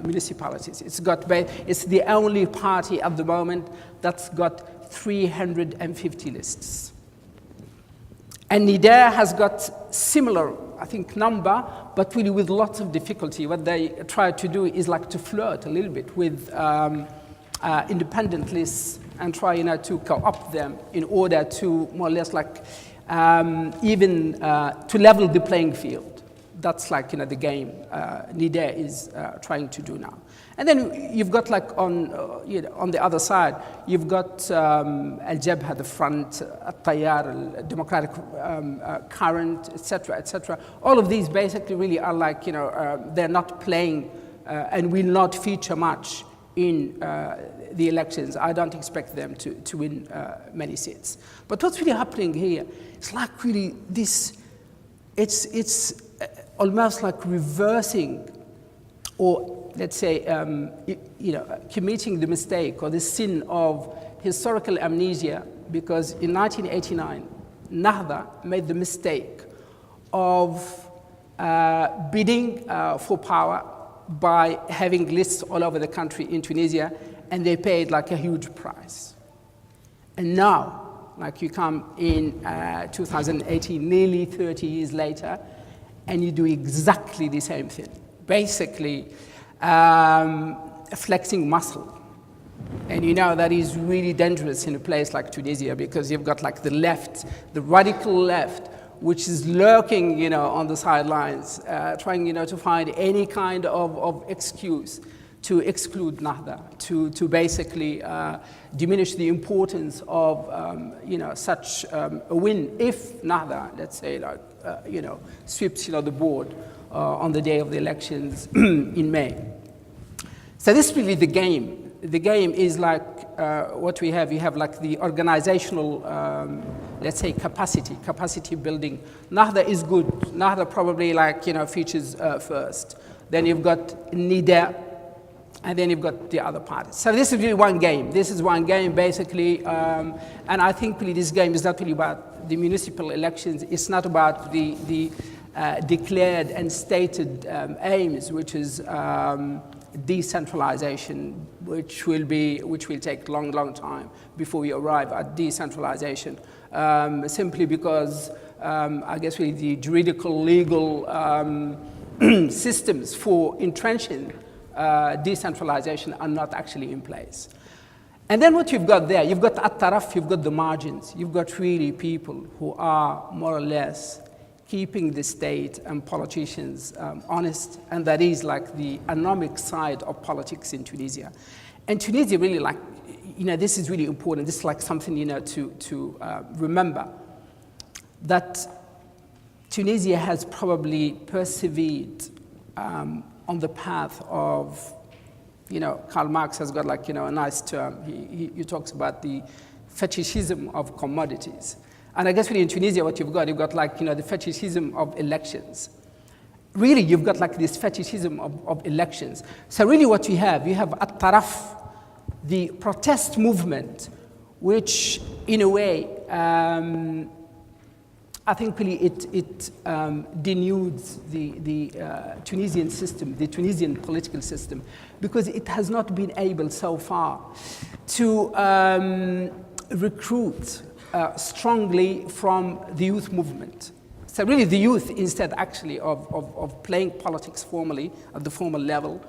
municipalities. It's the only party at the moment that's got 350 lists. And NIDA has got similar, I think, number, but really with lots of difficulty. What they try to do is like to flirt a little bit with independent lists and try to co-opt them in order to more or less like even to level the playing field. That's like the game Nideh is trying to do now. And then you've got like on the other side, you've got Al-Jabha, the front, Al-Tayyar, Democratic Current, etc., etc. All of these basically really are like, they're not playing and will not feature much in the elections. I don't expect them to win many seats. But what's really happening here, it's like really this, it's almost like reversing or let's say, committing the mistake or the sin of historical amnesia, because in 1989, Nahda made the mistake of bidding for power by having lists all over the country in Tunisia, and they paid like a huge price. And now, like you come in 2018, nearly 30 years later, and you do exactly the same thing. Basically, flexing muscle. And that is really dangerous in a place like Tunisia, because you've got like the left, the radical left, which is lurking, on the sidelines, trying, to find any kind of excuse to exclude Nahda, to basically diminish the importance of, such a win if Nahda, let's say, like, sweeps, the board on the day of the elections in May. So this is really the game. The game is like what we have. You have like the organizational, let's say, capacity building. Nahda is good. Nahda probably like, features first. Then you've got Nideh, and then you've got the other parties. So this is really one game. This is one game, basically. And I think really this game is not really about the municipal elections. It's not about the declared and stated aims, which is decentralization, which will take long time before we arrive at decentralization. Simply because I guess really the juridical legal systems for entrenching decentralization are not actually in place. And then what you've got there, you've got at-taraf, you've got the margins, you've got really people who are more or less keeping the state and politicians honest, and that is like the anomic side of politics in Tunisia. And Tunisia really like, this is really important, this is like something, to remember, that Tunisia has probably persevered on the path of, Karl Marx has got like, a nice term. He talks about the fetishism of commodities. And I guess really in Tunisia, what you've got like, the fetishism of elections. Really, you've got like this fetishism of elections. So really what you have at-taraf, the protest movement, which in a way, I think really it denudes the Tunisian system, the Tunisian political system, because it has not been able so far to recruit strongly from the youth movement. So really the youth, instead actually of playing politics formally at the formal level,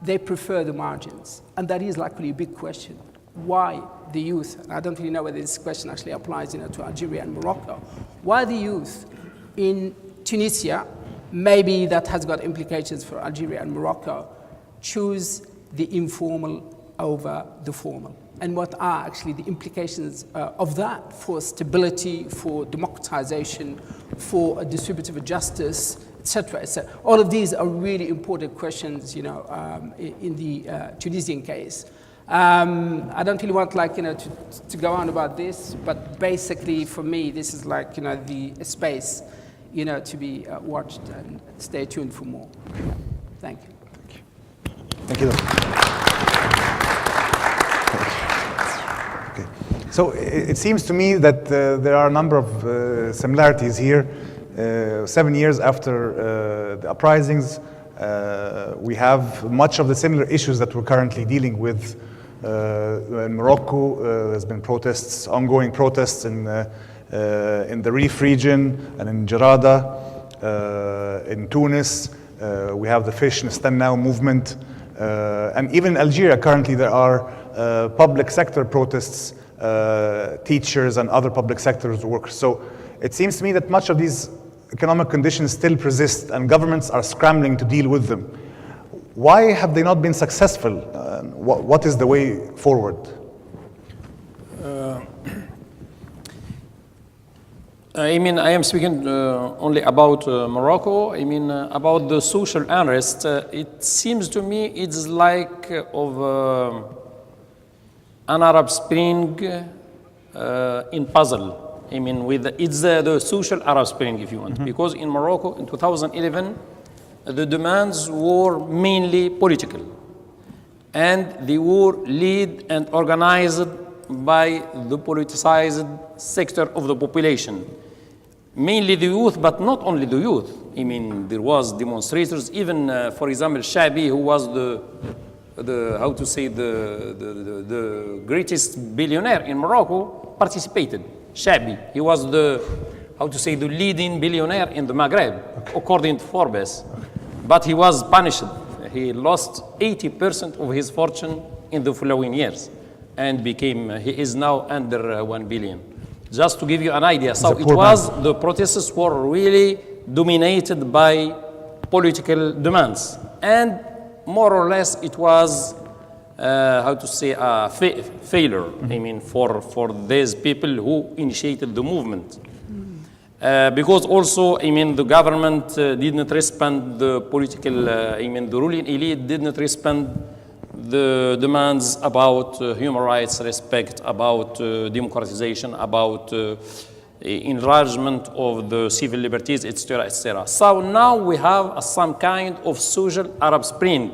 they prefer the margins. And that is like really a big question. Why the youth? And I don't really know whether this question actually applies to Algeria and Morocco. Why the youth in Tunisia, maybe that has got implications for Algeria and Morocco, choose the informal over the formal? And what are actually the implications of that for stability, for democratization, for distributive justice, etc., etc. All of these are really important questions, in the Tunisian case. I don't really want to go on about this, but basically for me, this is like, the space, to be watched, and stay tuned for more. Thank you.
Thank you. Okay. So it seems to me that there are a number of similarities here. 7 years after the uprisings, we have much of the similar issues that we're currently dealing with. In Morocco, there's been protests, ongoing protests in the Rif region and in Jarada. in Tunis, we have the Fish and Stand Now movement, and even in Algeria currently there are public sector protests, teachers and other public sector workers. So it seems to me that much of these economic conditions still persist and governments are scrambling to deal with them. Why have they not been successful? What is the way forward?
I mean, I am speaking only about Morocco. I mean, about the social unrest, it seems to me it's like of an Arab Spring in puzzle. I mean, it's the social Arab Spring, if you want, because in Morocco in 2011, the demands were mainly political, and they were led and organized by the politicized sector of the population. Mainly the youth, but not only the youth. I mean, there was demonstrators, even, for example, Shabi, who was the greatest billionaire in Morocco, participated. Shabi, he was the leading billionaire in the Maghreb, according to Forbes. But he was punished. He lost 80% of his fortune in the following years, and he is now under 1 billion. Just to give you an idea, so the protests were really dominated by political demands, and more or less it was a failure. I mean, for these people who initiated the movement, because also, I mean, the government did not respond the political. The ruling elite did not respond the demands about human rights, respect, about democratization, about enlargement of the civil liberties, etc., etc. So now we have some kind of social Arab Spring,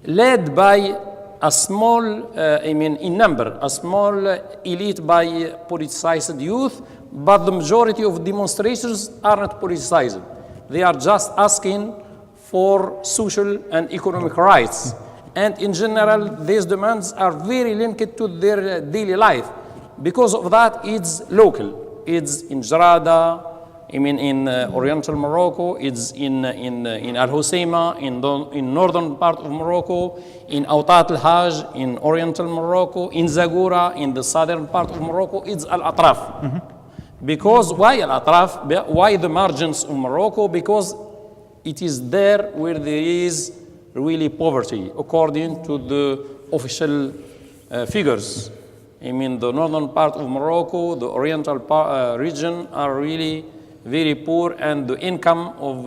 led by a small, in number, a small elite by politicized youth, but the majority of demonstrators are not politicized. They are just asking for social and economic rights. And in general, these demands are very linked to their daily life. Because of that, it's local. It's in Jarada, in oriental Morocco, it's in Al Hoceima, in northern part of Morocco, in Awtat al-Hajj, in oriental Morocco, in Zagora, in the southern part of Morocco, it's Al-Atraf. Because why Al-Atraf? Why the margins of Morocco? Because it is there where there is really poverty, according to the official figures. The northern part of Morocco, the oriental region are really very poor, and the income of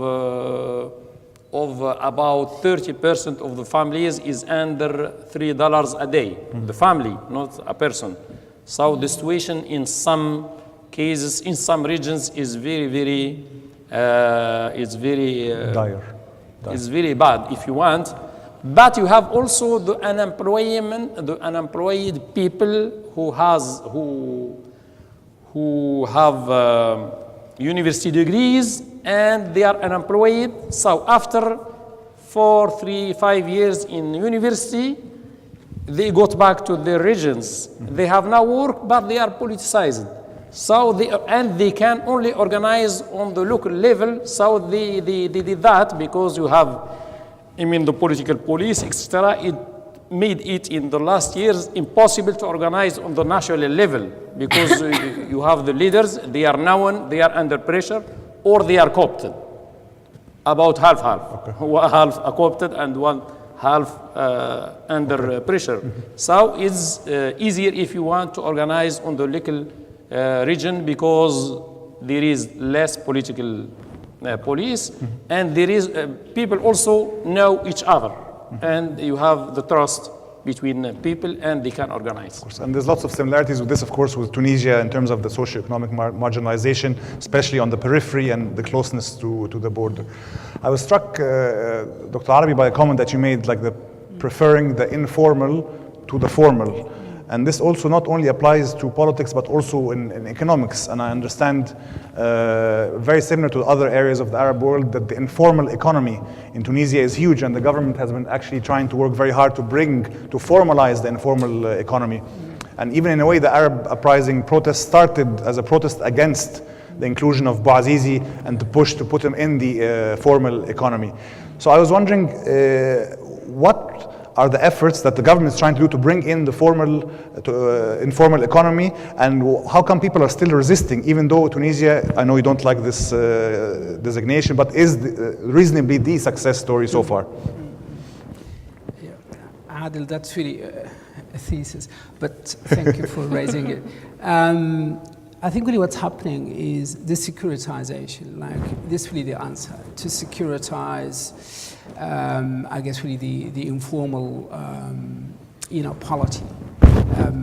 about 30% of the families is under $3 a day. The family, not a person. So the situation in some cases, in some regions, is very, very,
dire.
It's very bad, if you want. But you have also the unemployed people who have university degrees, and they are unemployed. So after 4, 3, 5 years in university, they got back to their regions. They have no work, but they are politicized. So they can only organize on the local level. So they did that because you have, the political police, etc. It made it in the last years impossible to organize on the national level, because you have the leaders, they are known, they are under pressure, or they are co-opted. About half-half. Okay. Half co-opted and one half under pressure. So it's easier if you want to organize on the local region, because there is less political police, and there is people also know each other, and you have the trust between people, and they can organize.
And there's lots of similarities with this, of course, with Tunisia in terms of the socio-economic marginalization, especially on the periphery and the closeness to the border. I was struck, Dr. Arabi, by a comment that you made, like preferring the informal to the formal. And this also not only applies to politics, but also in economics. And I understand, very similar to other areas of the Arab world, that the informal economy in Tunisia is huge, and the government has been actually trying to work very hard to formalize the informal economy. And even in a way, the Arab uprising protest started as a protest against the inclusion of Bouazizi and the push to put him in the formal economy. So I was wondering, what are the efforts that the government is trying to do to bring in the informal economy, and how come people are still resisting, even though Tunisia, I know you don't like this designation, but is reasonably the success story so far?
Yeah, Adil, that's really a thesis, but thank you for raising it. I think really what's happening is the securitization, like this really the answer, to securitize I guess really the informal polity.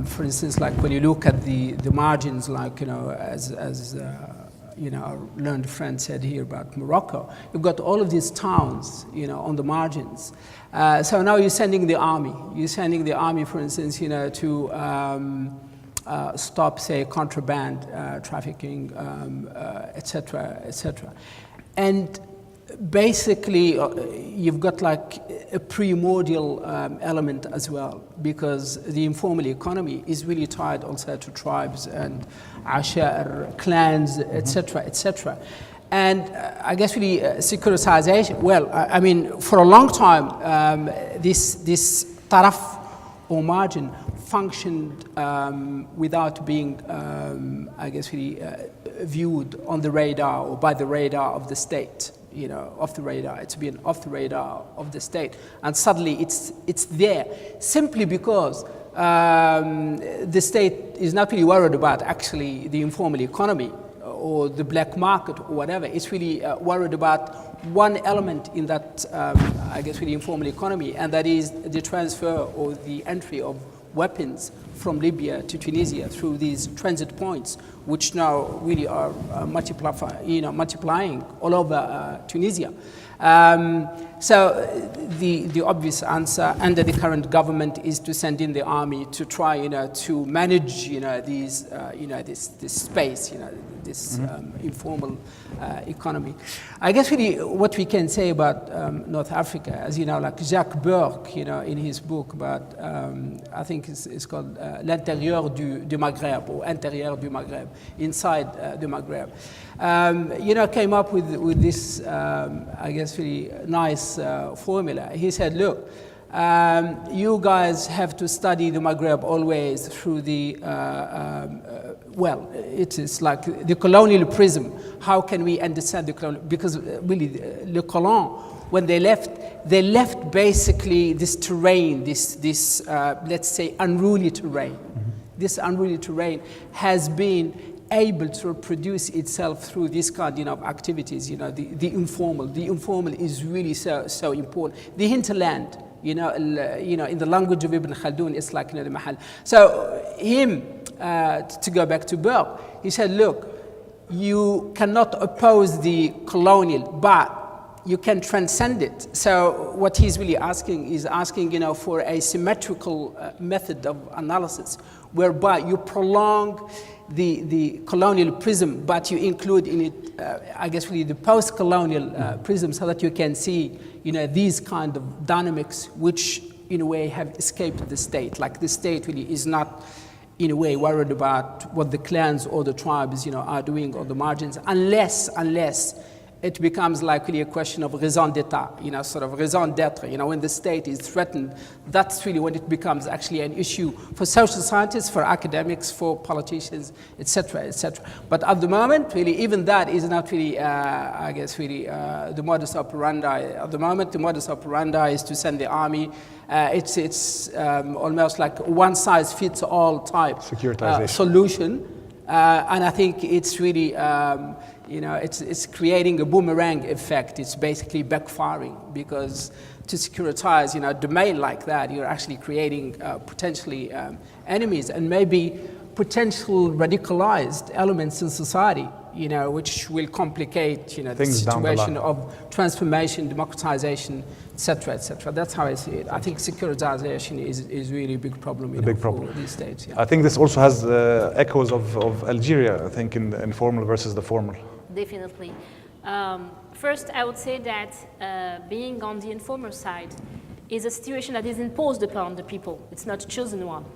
For instance, like when you look at the margins, like as our learned friend said here about Morocco, you've got all of these towns on the margins. So now you're sending the army. You're sending the army, for instance, to stop, say, contraband trafficking, etc., etc. And basically, you've got like a primordial element as well, because the informal economy is really tied also to tribes and ashar, clans, etc., etc. And I guess really securitization, well, I mean, for a long time, this taraf or margin functioned without being, I guess really viewed on the radar or by the radar of the state. Off the radar. It's been off the radar of the state, and suddenly it's there, simply because the state is not really worried about actually the informal economy or the black market or whatever. It's really worried about one element in that, I guess, really informal economy, and that is the transfer or the entry of weapons from Libya to Tunisia through these transit points, which now really are multiplying all over Tunisia. So the obvious answer under the current government is to send in the army to try, to manage, these, this space, this informal economy. I guess really what we can say about North Africa, as like Jacques Burke, in his book about, I think it's called L'intérieur du Maghreb, or Intérieur du Maghreb, inside the Maghreb, came up with this, I guess, really nice formula. He said, look, you guys have to study the Maghreb always through the, well, it is like the colonial prism. How can we understand the colonial? Because really, le colon, when they left basically this terrain, this let's say, unruly terrain. This unruly terrain has been able to reproduce itself through this kind of activities, the informal. The informal is really so important. The hinterland, in the language of Ibn Khaldun, it's like the mahal. So him, to go back to Burke, he said, look, you cannot oppose the colonial, but you can transcend it. So what he's really asking is for a symmetrical method of analysis, whereby you prolong the colonial prism, but you include in it, I guess, really the post-colonial prism, so that you can see, these kind of dynamics, which in a way have escaped the state. Like the state really is not, in a way, worried about what the clans or the tribes, are doing on the margins, unless it becomes like really a question of raison d'etat, sort of raison d'etre. When the state is threatened, that's really when it becomes actually an issue for social scientists, for academics, for politicians, etc., etc. But at the moment, really, even that is not really, I guess, really the modus operandi. At the moment, the modus operandi is to send the army. It's almost like one size fits all type solution, and I think it's really. It's creating a boomerang effect. It's basically backfiring, because to securitize, a domain like that, you're actually creating potentially enemies and maybe potential radicalized elements in society, which will complicate, the situation of transformation, democratization, etc., etc. That's how I see it. I think securitization is really a big problem, for these states. Yeah.
I think this also has echoes of Algeria, I think, in the informal versus the formal.
Definitely. First, I would say that being on the informal side is a situation that is imposed upon the people. It's not a chosen one.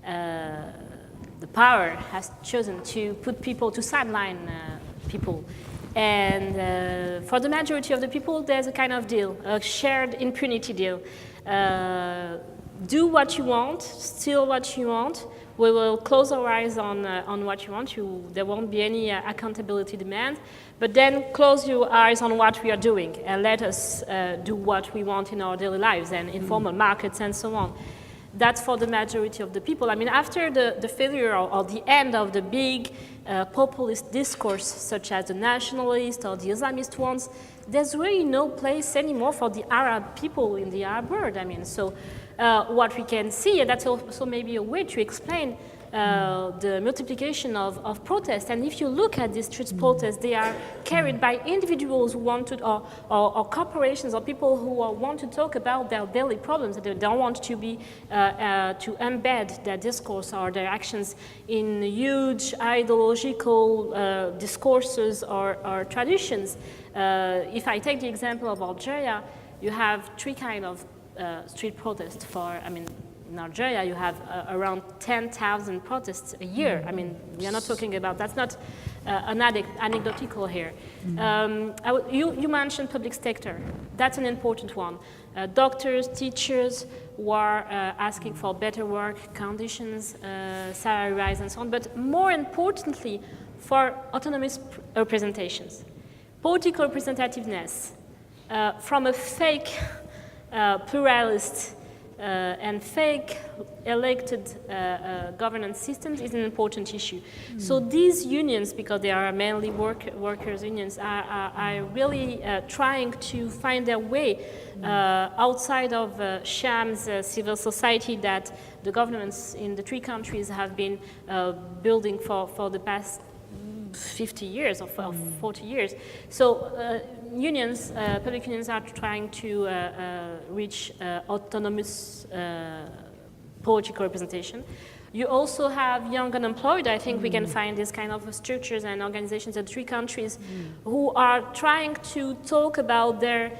The power has chosen to put people to sideline people. And for the majority of the people, there's a kind of deal, a shared impunity deal. Do what you want, steal what you want. We will close our eyes on what you want. There won't be any accountability demand. But then close your eyes on what we are doing and let us do what we want in our daily lives and informal markets and so on. That's for the majority of the people. I mean, after the failure or the end of the big populist discourse, such as the nationalist or the Islamist ones, there's really no place anymore for the Arab people in the Arab world. I mean, so what we can see, and that's also maybe a way to explain the multiplication of protests. And if you look at these street protests, they are carried by individuals who want to, or corporations or people who want to talk about their daily problems. They don't want to be to embed their discourse or their actions in huge ideological discourses or traditions. If I take the example of Algeria, you have three kinds of street protests in Algeria, you have around 10,000 protests a year. I mean, we are not talking about, that's not anecdotal here. You mentioned public sector. That's an important one. Doctors, teachers who are asking for better work conditions, salary rise and so on, but more importantly, for autonomous representations. Political representativeness from a fake pluralist and fake elected governance systems is an important issue. So these unions, because they are mainly workers' unions, are really trying to find their way outside of shams civil society that the governments in the three countries have been building for the past 50 years or 40 years. So unions, public unions are trying to reach autonomous political representation. You also have young unemployed. I think we can find these kind of structures and organizations in three countries who are trying to talk about their,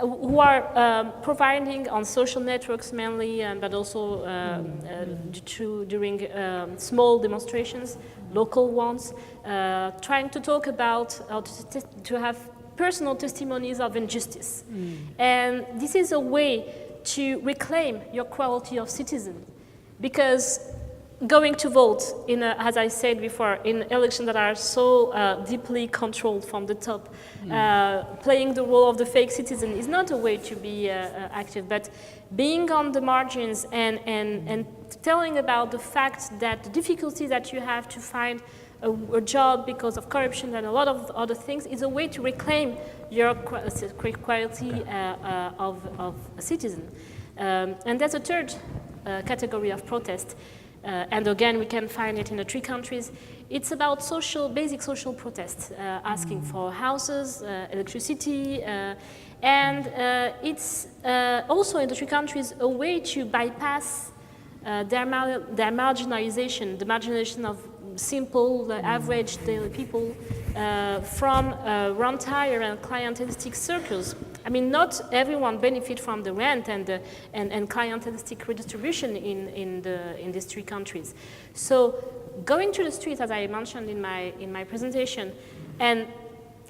who are providing on social networks mainly, but also during small demonstrations, local ones, trying to talk about, to have personal testimonies of injustice. And this is a way to reclaim your quality of citizen, because going to vote in, as I said before, in elections that are so deeply controlled from the top, playing the role of the fake citizen is not a way to be active, but being on the margins and telling about the fact that the difficulty that you have to find a job because of corruption and a lot of other things is a way to reclaim your quality of a citizen. And there's a third category of protest. And again, we can find it in the three countries. It's about basic social protests, asking for houses, electricity, and it's also in the three countries a way to bypass their marginalization, the marginalization of simple, average daily people from rentier and clientelistic circles. I mean, not everyone benefit from the rent and clientelistic redistribution in these three countries. So going to the streets, as I mentioned in my presentation, and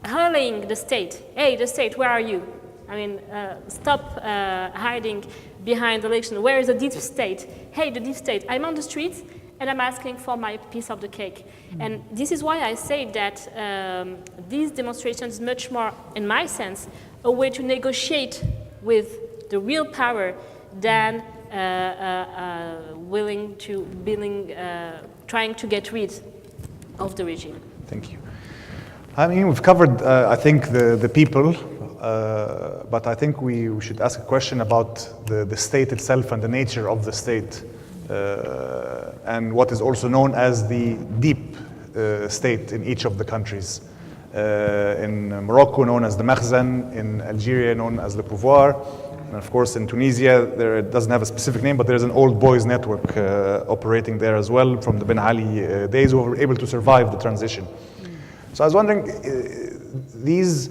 hurling the state, hey, the state, where are you? I mean, stop hiding behind the election. Where is the deep state? Hey, the deep state, I'm on the streets and I'm asking for my piece of the cake. And this is why I say that these demonstrations much more, in my sense, a way to negotiate with the real power than trying to get rid of the regime.
Thank you. I mean, we've covered, I think, the people, but I think we should ask a question about the state itself and the nature of the state, and what is also known as the deep state in each of the countries. In Morocco, known as the Makhzen, in Algeria, known as the Pouvoir, and of course in Tunisia, it doesn't have a specific name, but there's an old boys network operating there as well from the Ben Ali days, who were able to survive the transition. So I was wondering, these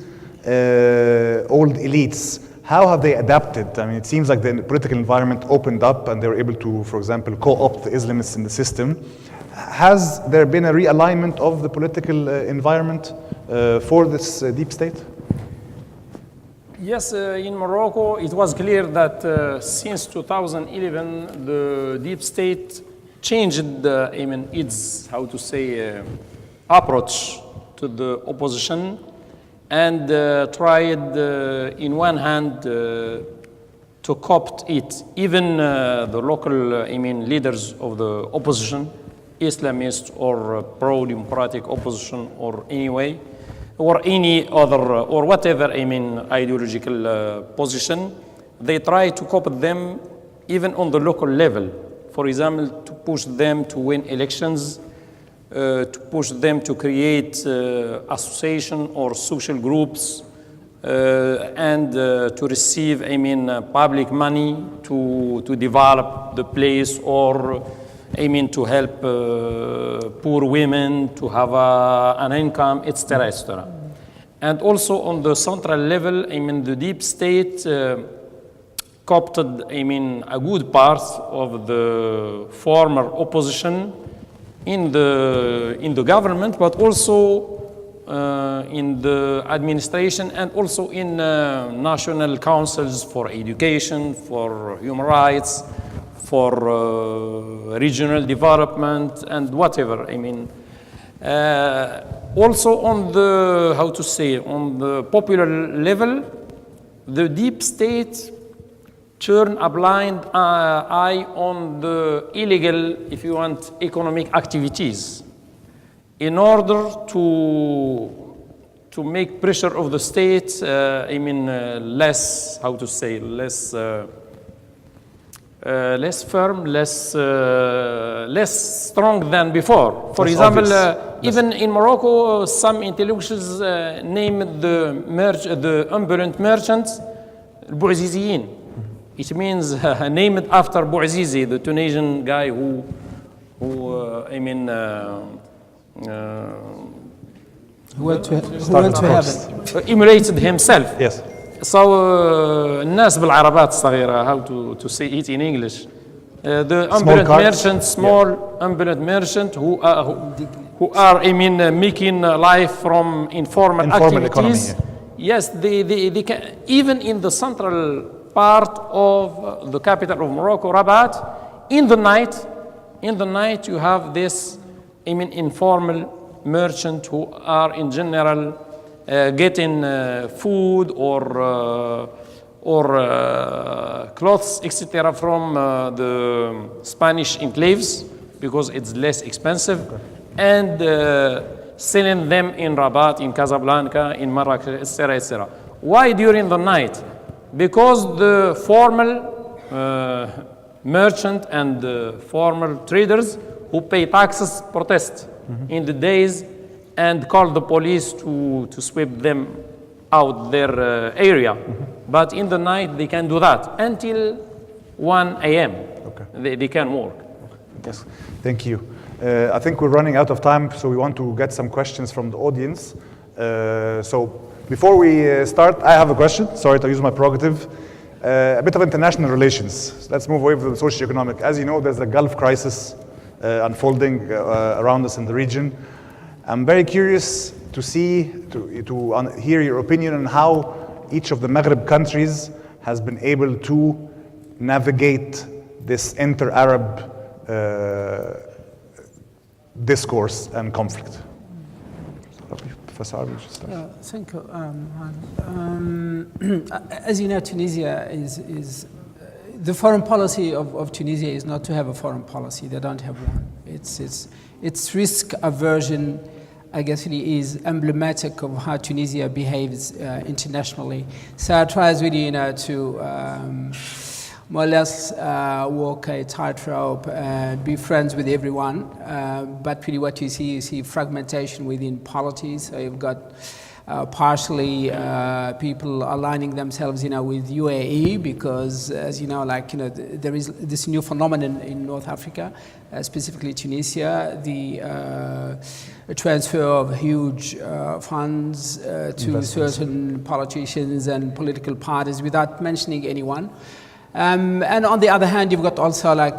old elites, how have they adapted? I mean, it seems like the political environment opened up and they were able to, for example, co-opt the Islamists in the system. Has there been a realignment of the political environment for this deep state?
Yes, in Morocco, it was clear that since 2011, the deep state changed its, how to say, approach to the opposition and tried, in one hand, to copt it. Even the local, leaders of the opposition, Islamist or pro-democratic opposition or anyway, or any other, or whatever, ideological position, they try to cope them even on the local level. For example, to push them to win elections, to push them to create association or social groups, and to receive, public money to develop the place, or to help poor women to have an income, etc., etc. And also on the central level, the deep state co-opted, a good part of the former opposition in the government, but also in the administration, and also in national councils for education, for human rights, for regional development, and whatever. Also on the, how to say, on the popular level, the deep state turn a blind eye on the illegal, if you want, economic activities in order to make pressure of the state, less, how to say, less firm, less strong than before. For example, even in Morocco, some intellectuals named the ambulant merchants Bouaziziyin. It means named after Bouazizi, the Tunisian guy who
went to heaven.
Emulated himself.
Yes.
So الناس بالعربات الصغيرة, how to say it in English, the ambulant merchants, small ambulant merchants who are making life from informal activities.
Economy, yeah.
Yes, they can, even in the central part of the capital of Morocco, Rabat, in the night you have this informal merchant who are in general getting food or clothes, etc., from the Spanish enclaves, because it's less expensive, and selling them in Rabat, in Casablanca, in Marrakech, etc., etc. Why during the night? Because the formal merchant and the formal traders who pay taxes protest in the days and call the police to sweep them out their area. But in the night they can do that until 1 a.m. Okay. They can work.
Yes, thank you. I think we're running out of time, so we want to get some questions from the audience. So before we start, I have a question. Sorry to use my prerogative. A bit of international relations. Let's move away from the socio-economic. As you know, there's a Gulf crisis unfolding around us in the region. I'm very curious to hear your opinion on how each of the Maghreb countries has been able to navigate this inter-Arab discourse and conflict.
Thank you. As you know, Tunisia is the foreign policy of Tunisia is not to have a foreign policy. They don't have one. Its risk aversion, I guess, really is emblematic of how Tunisia behaves internationally. So it tries really, to more or less walk a tightrope and be friends with everyone. But really what you see fragmentation within polities. So you've got partially people aligning themselves, with UAE, because as you know, there is this new phenomenon in North Africa, specifically Tunisia, the transfer of huge funds to certain politicians and political parties without mentioning anyone. And on the other hand, you've got also I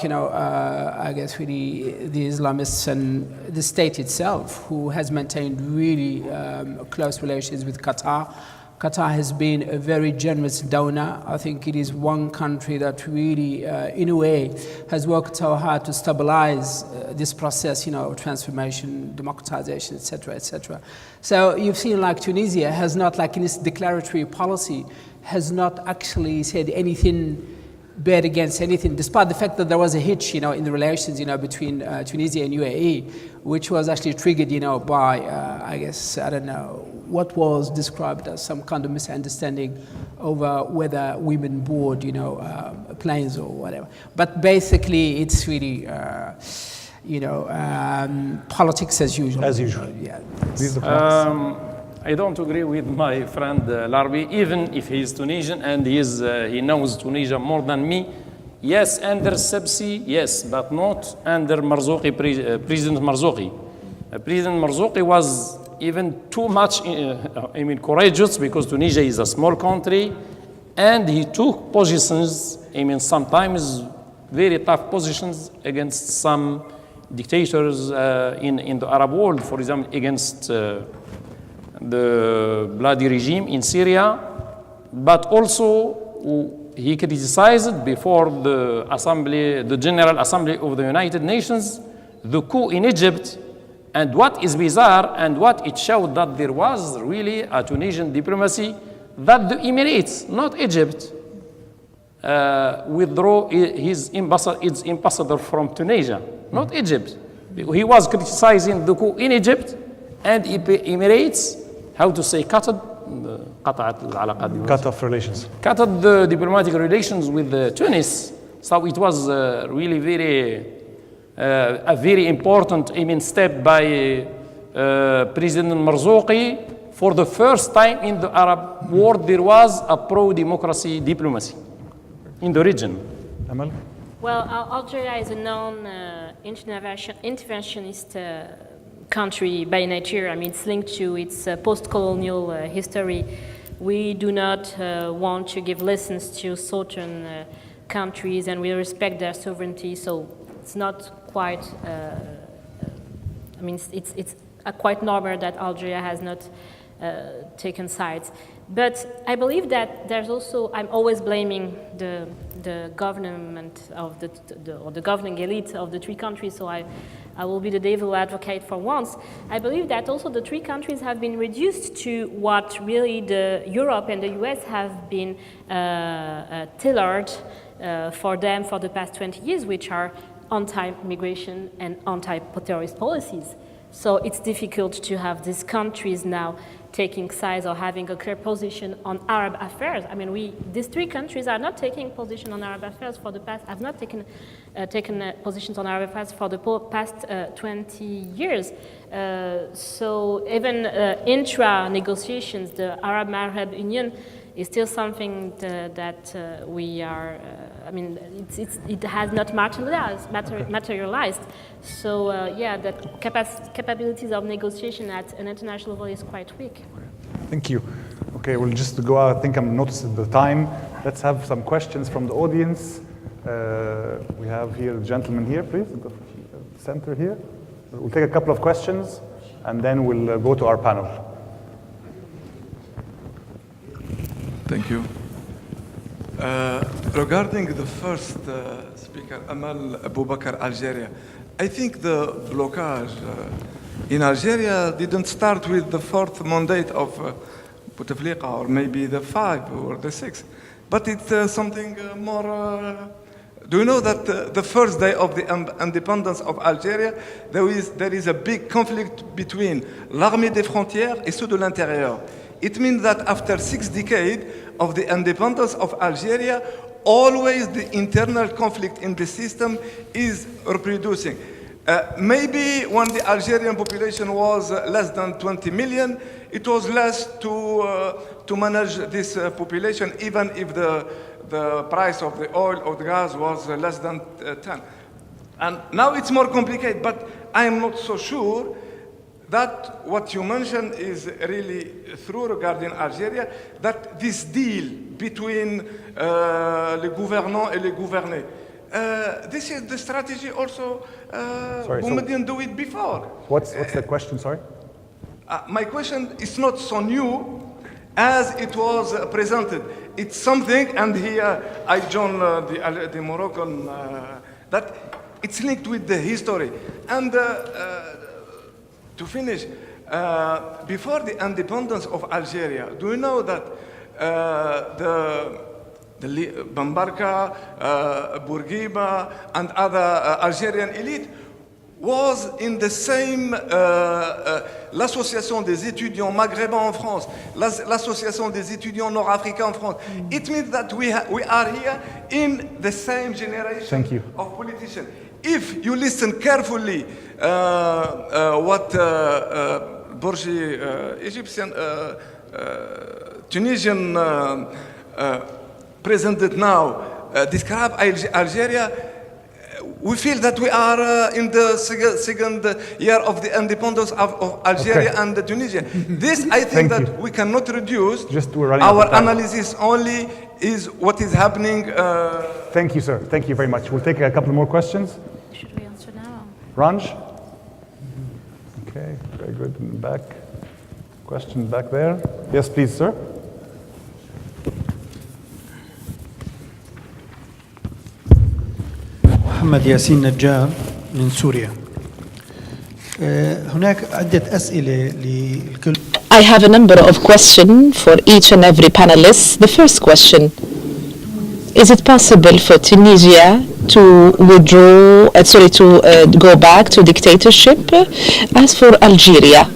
guess really the Islamists and the state itself, who has maintained really close relations with Qatar. Qatar has been a very generous donor. I think it is one country that really, in a way, has worked so hard to stabilize this process, transformation, democratization, etc., etc. So you've seen Tunisia has not, in its declaratory policy, has not actually said anything bad against anything, despite the fact that there was a hitch, in the relations, between Tunisia and UAE, which was actually triggered, by, I guess, I don't know, what was described as some kind of misunderstanding over whether women board, planes or whatever. But basically, it's really, politics as usual.
As usual.
Yeah.
These are
I don't agree with my friend Larbi, even if he's Tunisian and he knows Tunisia more than me. Yes, under Sebsi, yes, but not under Marzouki, President Marzouki. President Marzouki was even too much, courageous, because Tunisia is a small country, and he took positions, sometimes very tough positions against some dictators in the Arab world, for example, against the bloody regime in Syria, but also he criticized before the General Assembly of the United Nations, the coup in Egypt. And what is bizarre, and what it showed, that there was really a Tunisian diplomacy, that the Emirates, not Egypt, withdraw its ambassador from Tunisia, not Egypt. He was criticizing the coup in Egypt, and Emirates, cut
off relations.
Cut off the diplomatic relations with Tunis. So it was really a very important step by President Marzouki. For the first time in the Arab world, there was a pro-democracy diplomacy in the region.
Amel?
Well, Algeria is a known interventionist country by nature. It's linked to its post-colonial history. We do not want to give lessons to certain countries, and we respect their sovereignty. So it's not quite. It's quite normal that Algeria has not taken sides. But I believe that there's also. I'm always blaming the government of or the governing elite of the three countries. So I will be the devil advocate for once. I believe that also the three countries have been reduced to what really Europe and the US have been tailored for them for the past 20 years, which are anti-migration and anti-terrorist policies. So it's difficult to have these countries now taking sides or having a clear position on Arab affairs. These three countries are not taking position on Arab affairs for the past, have not taken positions on Arab affairs for the past 20 years. So even intra-negotiations, the Arab Maghreb Union is still something that we are, it has not materialized. So the capabilities of negotiation at an international level is quite weak.
Thank you. Okay, we'll just go out. I think I'm noticing the time. Let's have some questions from the audience. We have here the gentleman here, please. Go center here. We'll take a couple of questions, and then we'll go to our panel.
Thank you. Regarding the first speaker, Amel Boubekeur, Algeria, I think the blockage in Algeria didn't start with the fourth mandate of Bouteflika, or maybe the 5 or the 6, but it's something more. Do you know that the first day of the independence of Algeria, there is a big conflict between l'Armée des Frontières et ceux de l'Intérieur? It means that after 6 decades of the independence of Algeria, always the internal conflict in the system is reproducing. Maybe when the Algerian population was less than 20 million, it was less to manage this population, even if the price of the oil or the gas was less than 10. And now it's more complicated, but I am not so sure that what you mentioned is really true regarding Algeria, that this deal between les gouvernants et les gouvernés, this is the strategy also, we didn't do it before.
What's the question, sorry?
My question is not so new as it was presented. It's something, and here I join the Moroccan, that it's linked with the history. And to finish, before the independence of Algeria, do you know that the Bambarka, Bourguiba, and other Algerian elite was in the same, l'association des étudiants maghrébins en France, l'association des étudiants nord-africains en France. It means that we are here in the same generation of politicians. If you listen carefully what Bourgi, Egyptian, Tunisian president now describe Algeria, we feel that we are in the second year of the independence of Algeria and Tunisia. This, I think that we cannot reduce. Our analysis only is what is happening.
Thank you, sir. Thank you very much. We'll take a couple more questions.
Should we answer now?
Ranj? Okay, very good. In the back. Question back there. Yes, please, sir.
محمد ياسين نجار من سوريا. هناك عدة أسئلة للكل.
I have a number of questions for each and every panelist. The first question: is it possible for Tunisia to withdraw, to go back to dictatorship? As for Algeria,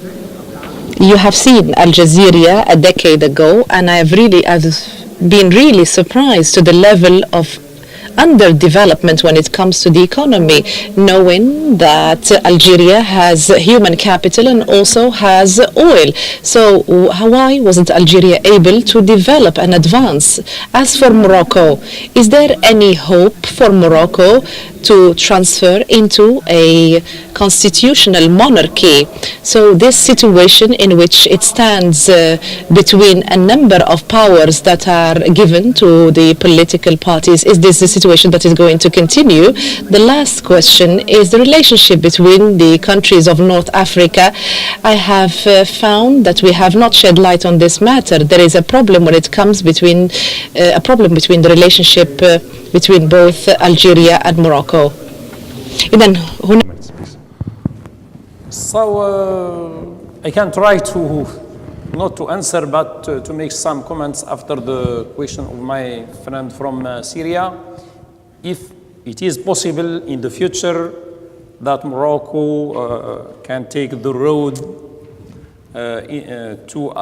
you have seen Al Jazeera a decade ago, and I've been really surprised to the level of underdevelopment when it comes to the economy, knowing that Algeria has human capital and also has oil. So why wasn't Algeria able to develop and advance? As for Morocco, is there any hope for Morocco to transfer into a constitutional monarchy? So this situation in which it stands between a number of powers that are given to the political parties, is this the situation that is going to continue? The last question is the relationship between the countries of North Africa. I have found that we have not shed light on this matter. There is a problem when it comes between the relationship between both Algeria and Morocco.
So I can try to not to answer, but to make some comments after the question of my friend from Syria. If it is possible in the future that Morocco can take the road to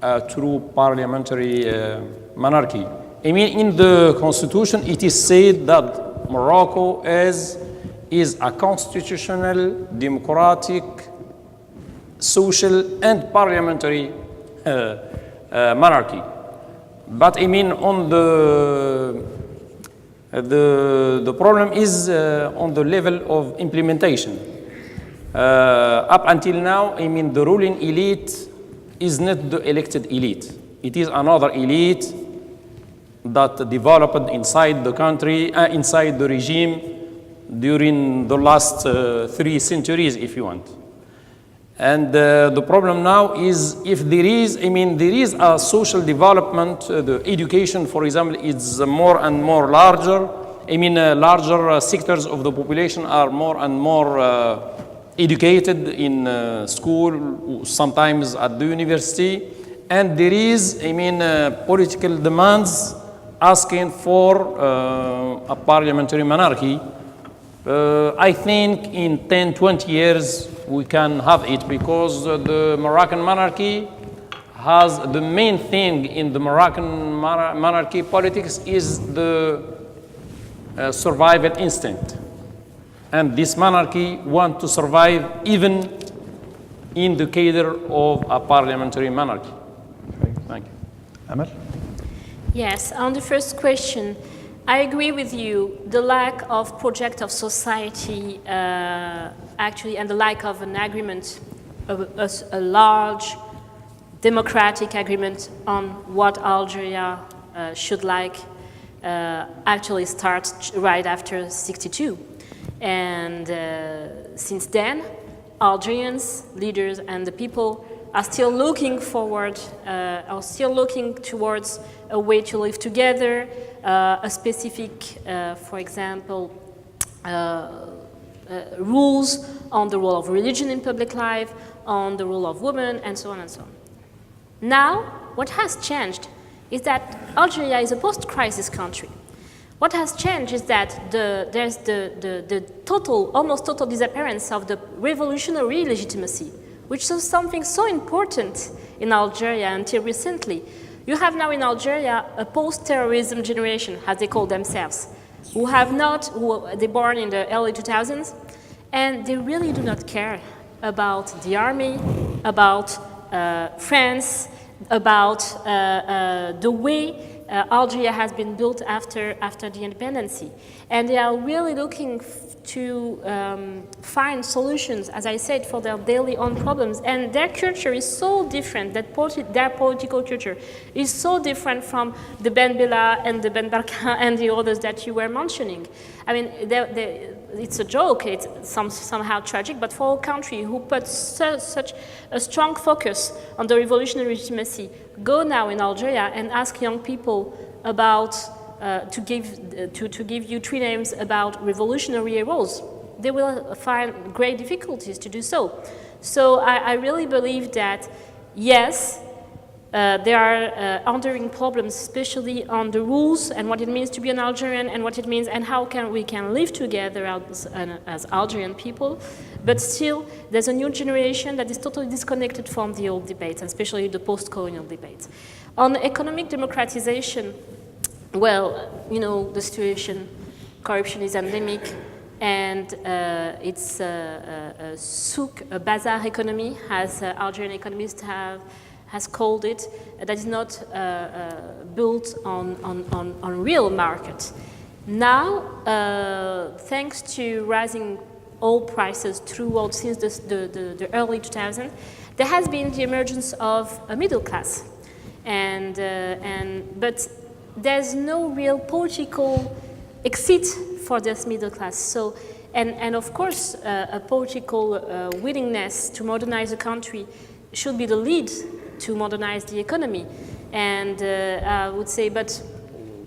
a true parliamentary monarchy. I mean, in the constitution, it is said that Morocco is a constitutional, democratic, social, and parliamentary monarchy. But I mean, on the problem is on the level of implementation. Up until now, I mean, the ruling elite is not the elected elite. It is another elite that developed inside the country, inside the regime during the last 3 centuries, if you want. And the problem now is if there is a social development, the education, for example, is more and more larger. I mean, larger sectors of the population are more and more educated in school, sometimes at the university. And there is, political demands asking for a parliamentary monarchy. I think in 10, 20 years we can have it, because the Moroccan monarchy has the main thing in the Moroccan monarchy politics is the survival instinct. And this monarchy wants to survive even in the cadre of a parliamentary monarchy. Thank you.
Amel?
Yes, on the first question, I agree with you. The lack of project of society, actually, and the lack of an agreement, a large democratic agreement on what Algeria should like, actually starts right after '62. And since then, Algerians, leaders, and the people are still looking forward, are still looking towards a way to live together, a specific, for example, rules on the role of religion in public life, on the role of women, and so on and so on. Now, what has changed is that Algeria is a post-crisis country. What has changed is that there's the total, almost total disappearance of the revolutionary legitimacy, which was something so important in Algeria until recently. You have now in Algeria a post-terrorism generation, as they call themselves, they're born in the early 2000s, and they really do not care about the army, about France, about the way Algeria has been built after the independence. And they are really looking to find solutions, as I said, for their daily own problems. And their culture is so different, their political culture is so different from the Ben Bella and the Ben Barka and the others that you were mentioning. I mean, it's a joke, it's somehow tragic, but for a country who puts such a strong focus on the revolutionary legitimacy, go now in Algeria and ask young people about to give you three names about revolutionary heroes. They will find great difficulties to do so. So I really believe that, yes, there are underlying problems, especially on the rules and what it means to be an Algerian and what it means and how we can live together as Algerian people. But still, there's a new generation that is totally disconnected from the old debates, especially the post-colonial debates. On economic democratization, well, you know, the situation, corruption is endemic, and it's a souk, a bazaar economy, as Algerian economists has called it, that is not built on real market. Now, thanks to rising oil prices since the early 2000s, there has been the emergence of a middle class, but there's no real political exit for this middle class. So, and of course, a political willingness to modernize the country should be the lead to modernize the economy. And I would say, but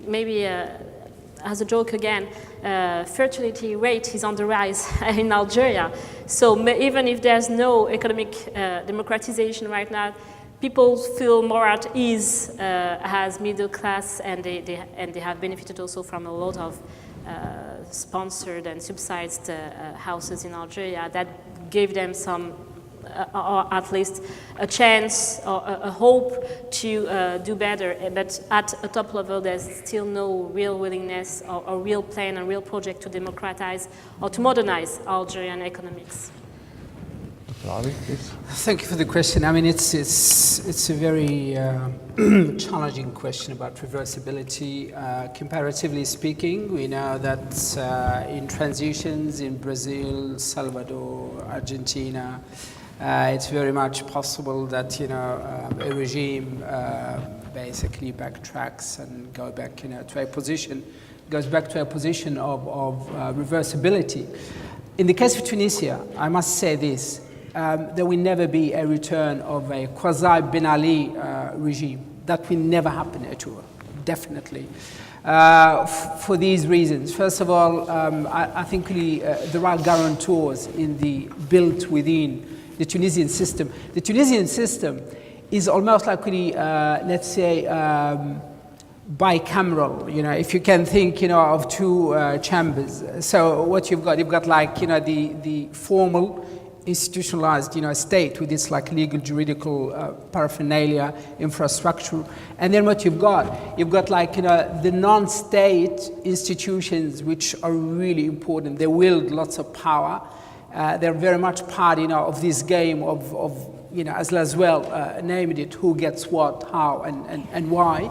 maybe as a joke again, fertility rate is on the rise in Algeria. So even if there's no economic democratization right now, people feel more at ease as middle class, and they have benefited also from a lot of sponsored and subsidized houses in Algeria that gave them some, or at least a chance or a hope to do better. But at a top level, there's still no real willingness or a real plan, a real project to democratize or to modernize Algerian economics.
Ali, please.
Thank you for the question. I mean, it's a very challenging question about reversibility. Comparatively speaking, we know that in transitions in Brazil, Salvador, Argentina, it's very much possible that a regime basically backtracks and goes back to a position of reversibility. In the case of Tunisia, I must say this. There will never be a return of a quasi-Ben Ali regime. That will never happen at all, definitely. For these reasons. First of all, I think there are guarantors built within the Tunisian system. The Tunisian system is almost like let's say, bicameral. If you can think, of two chambers. So what you've got like, the formal institutionalized, state with its like legal, juridical paraphernalia, infrastructure, and then what you've got like the non-state institutions which are really important. They wield lots of power. They're very much part, of this game of as well named it, who gets what, how, and why.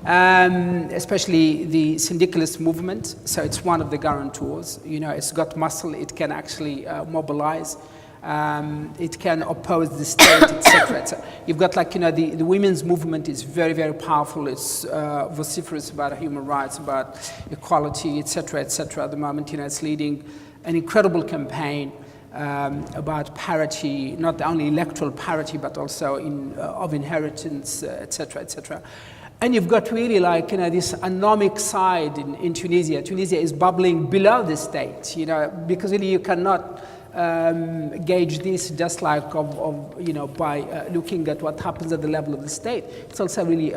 especially the syndicalist movement. So it's one of the guarantors. You know, it's got muscle. It can actually mobilize. It can oppose the state, etc. You've got like, you know, the women's movement is very, very powerful. It's vociferous about human rights, about equality, etc. At the moment, you know, it's leading an incredible campaign about parity, not only electoral parity, but also of inheritance, etc. And you've got really like, you know, this anomic side in Tunisia. Tunisia is bubbling below the state, you know, because really you cannot gauge this just like you know, by looking at what happens at the level of the state. It's also really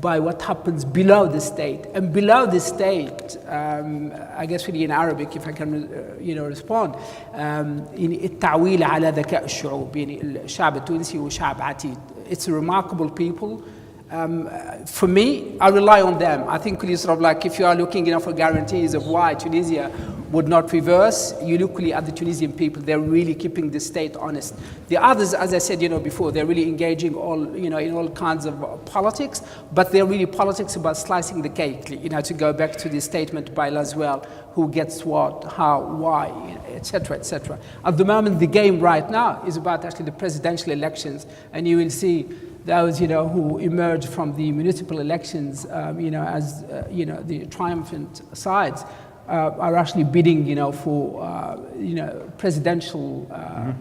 by what happens below the state. And below the state, I guess really in Arabic, if I can you know, respond, التعويل على ذكاء الشعوب، يعني الشعب التونسي وشعب عتيد. It's a remarkable people. For me, I rely on them. I think really sort of like if you are looking, you know, for guarantees of why Tunisia would not reverse, you look really at the Tunisian people. They're really keeping the state honest. The others, as I said, you know, before, they're really engaging all, you know, in all kinds of politics, but they're really politics about slicing the cake, you know, to go back to the statement by Laswell, who gets what, how, why, etc. At the moment, the game right now is about actually the presidential elections, and you will see those, you know, who emerge from the municipal elections, you know, as, you know, the triumphant sides, are actually bidding, you know, for, you know, presidential,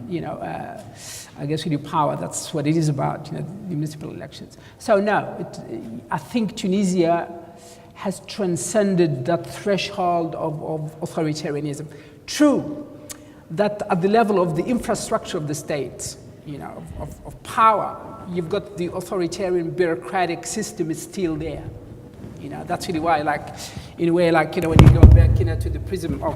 you know, I guess really power. That's what it is about, you know, the municipal elections. So no, I think Tunisia has transcended that threshold of authoritarianism. True that at the level of the infrastructure of the state, you know, of power, you've got the authoritarian bureaucratic system is still there. You know, that's really why, like, in a way, like, you know, when you go back, you know, to the prism of,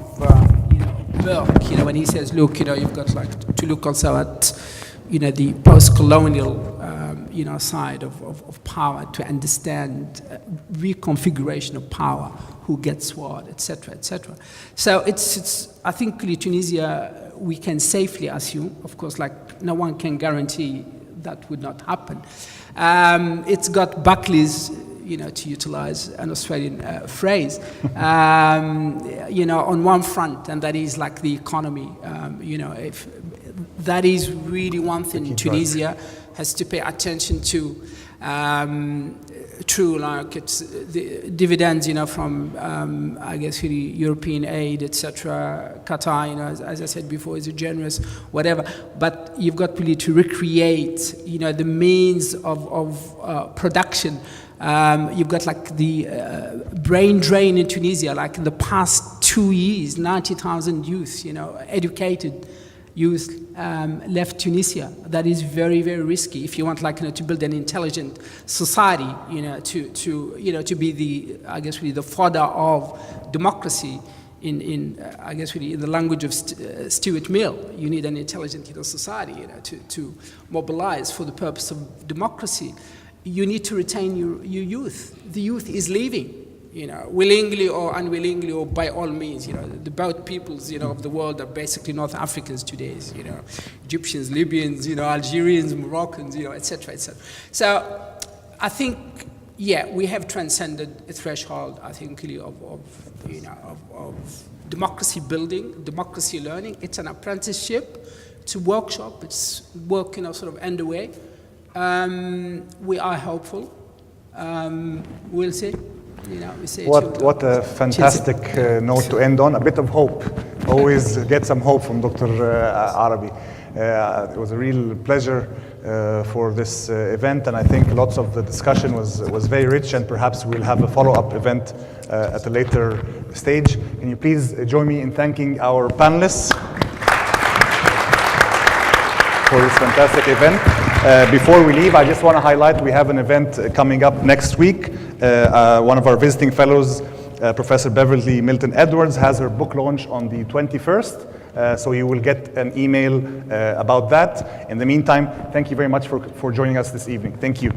you know, Burke, you know, when he says, look, you know, you've got like to look also at, you know, the post-colonial, you know, side of power to understand reconfiguration of power, who gets what, etc. So it's I think really Tunisia, we can safely assume, of course, like no one can guarantee that would not happen. It's got Buckley's, you know, to utilize an Australian phrase, you know, on one front, and that is like the economy. You know, if that is really one thing Tunisia has to pay attention to. True, like it's the dividends, you know, from I guess really European aid, etc. Qatar, you know, as I said before, is a generous whatever. But you've got really to recreate, you know, the means of production. You've got like the brain drain in Tunisia. Like in the past 2 years, 90,000 youth, you know, educated youth left Tunisia. That is very, very risky. If you want, like, you know, to build an intelligent society, you know, to be the, I guess, really the fodder of democracy. In I guess really in the language of Stuart Mill, you need an intelligent, you know, society, you know, to mobilize for the purpose of democracy. You need to retain your youth. The youth is leaving, you know, willingly or unwillingly or by all means. You know, the both peoples, you know, of the world are basically North Africans today. You know, Egyptians, Libyans, you know, Algerians, Moroccans, you know, etc. So, I think, yeah, we have transcended a threshold, I think, really of you know, of democracy building, democracy learning. It's an apprenticeship. It's a workshop. It's work, you know, sort of underway. We are hopeful. We'll see. You know, we say
what a fantastic note to end on. A bit of hope. Always get some hope from Dr. Arabi. It was a real pleasure for this event, and I think lots of the discussion was very rich, and perhaps we'll have a follow-up event at a later stage. Can you please join me in thanking our panelists for this fantastic event? Before we leave, I just want to highlight we have an event coming up next week. One of our visiting fellows, Professor Beverly Milton Edwards, has her book launch on the 21st. So you will get an email about that. In the meantime, thank you very much for joining us this evening. Thank you.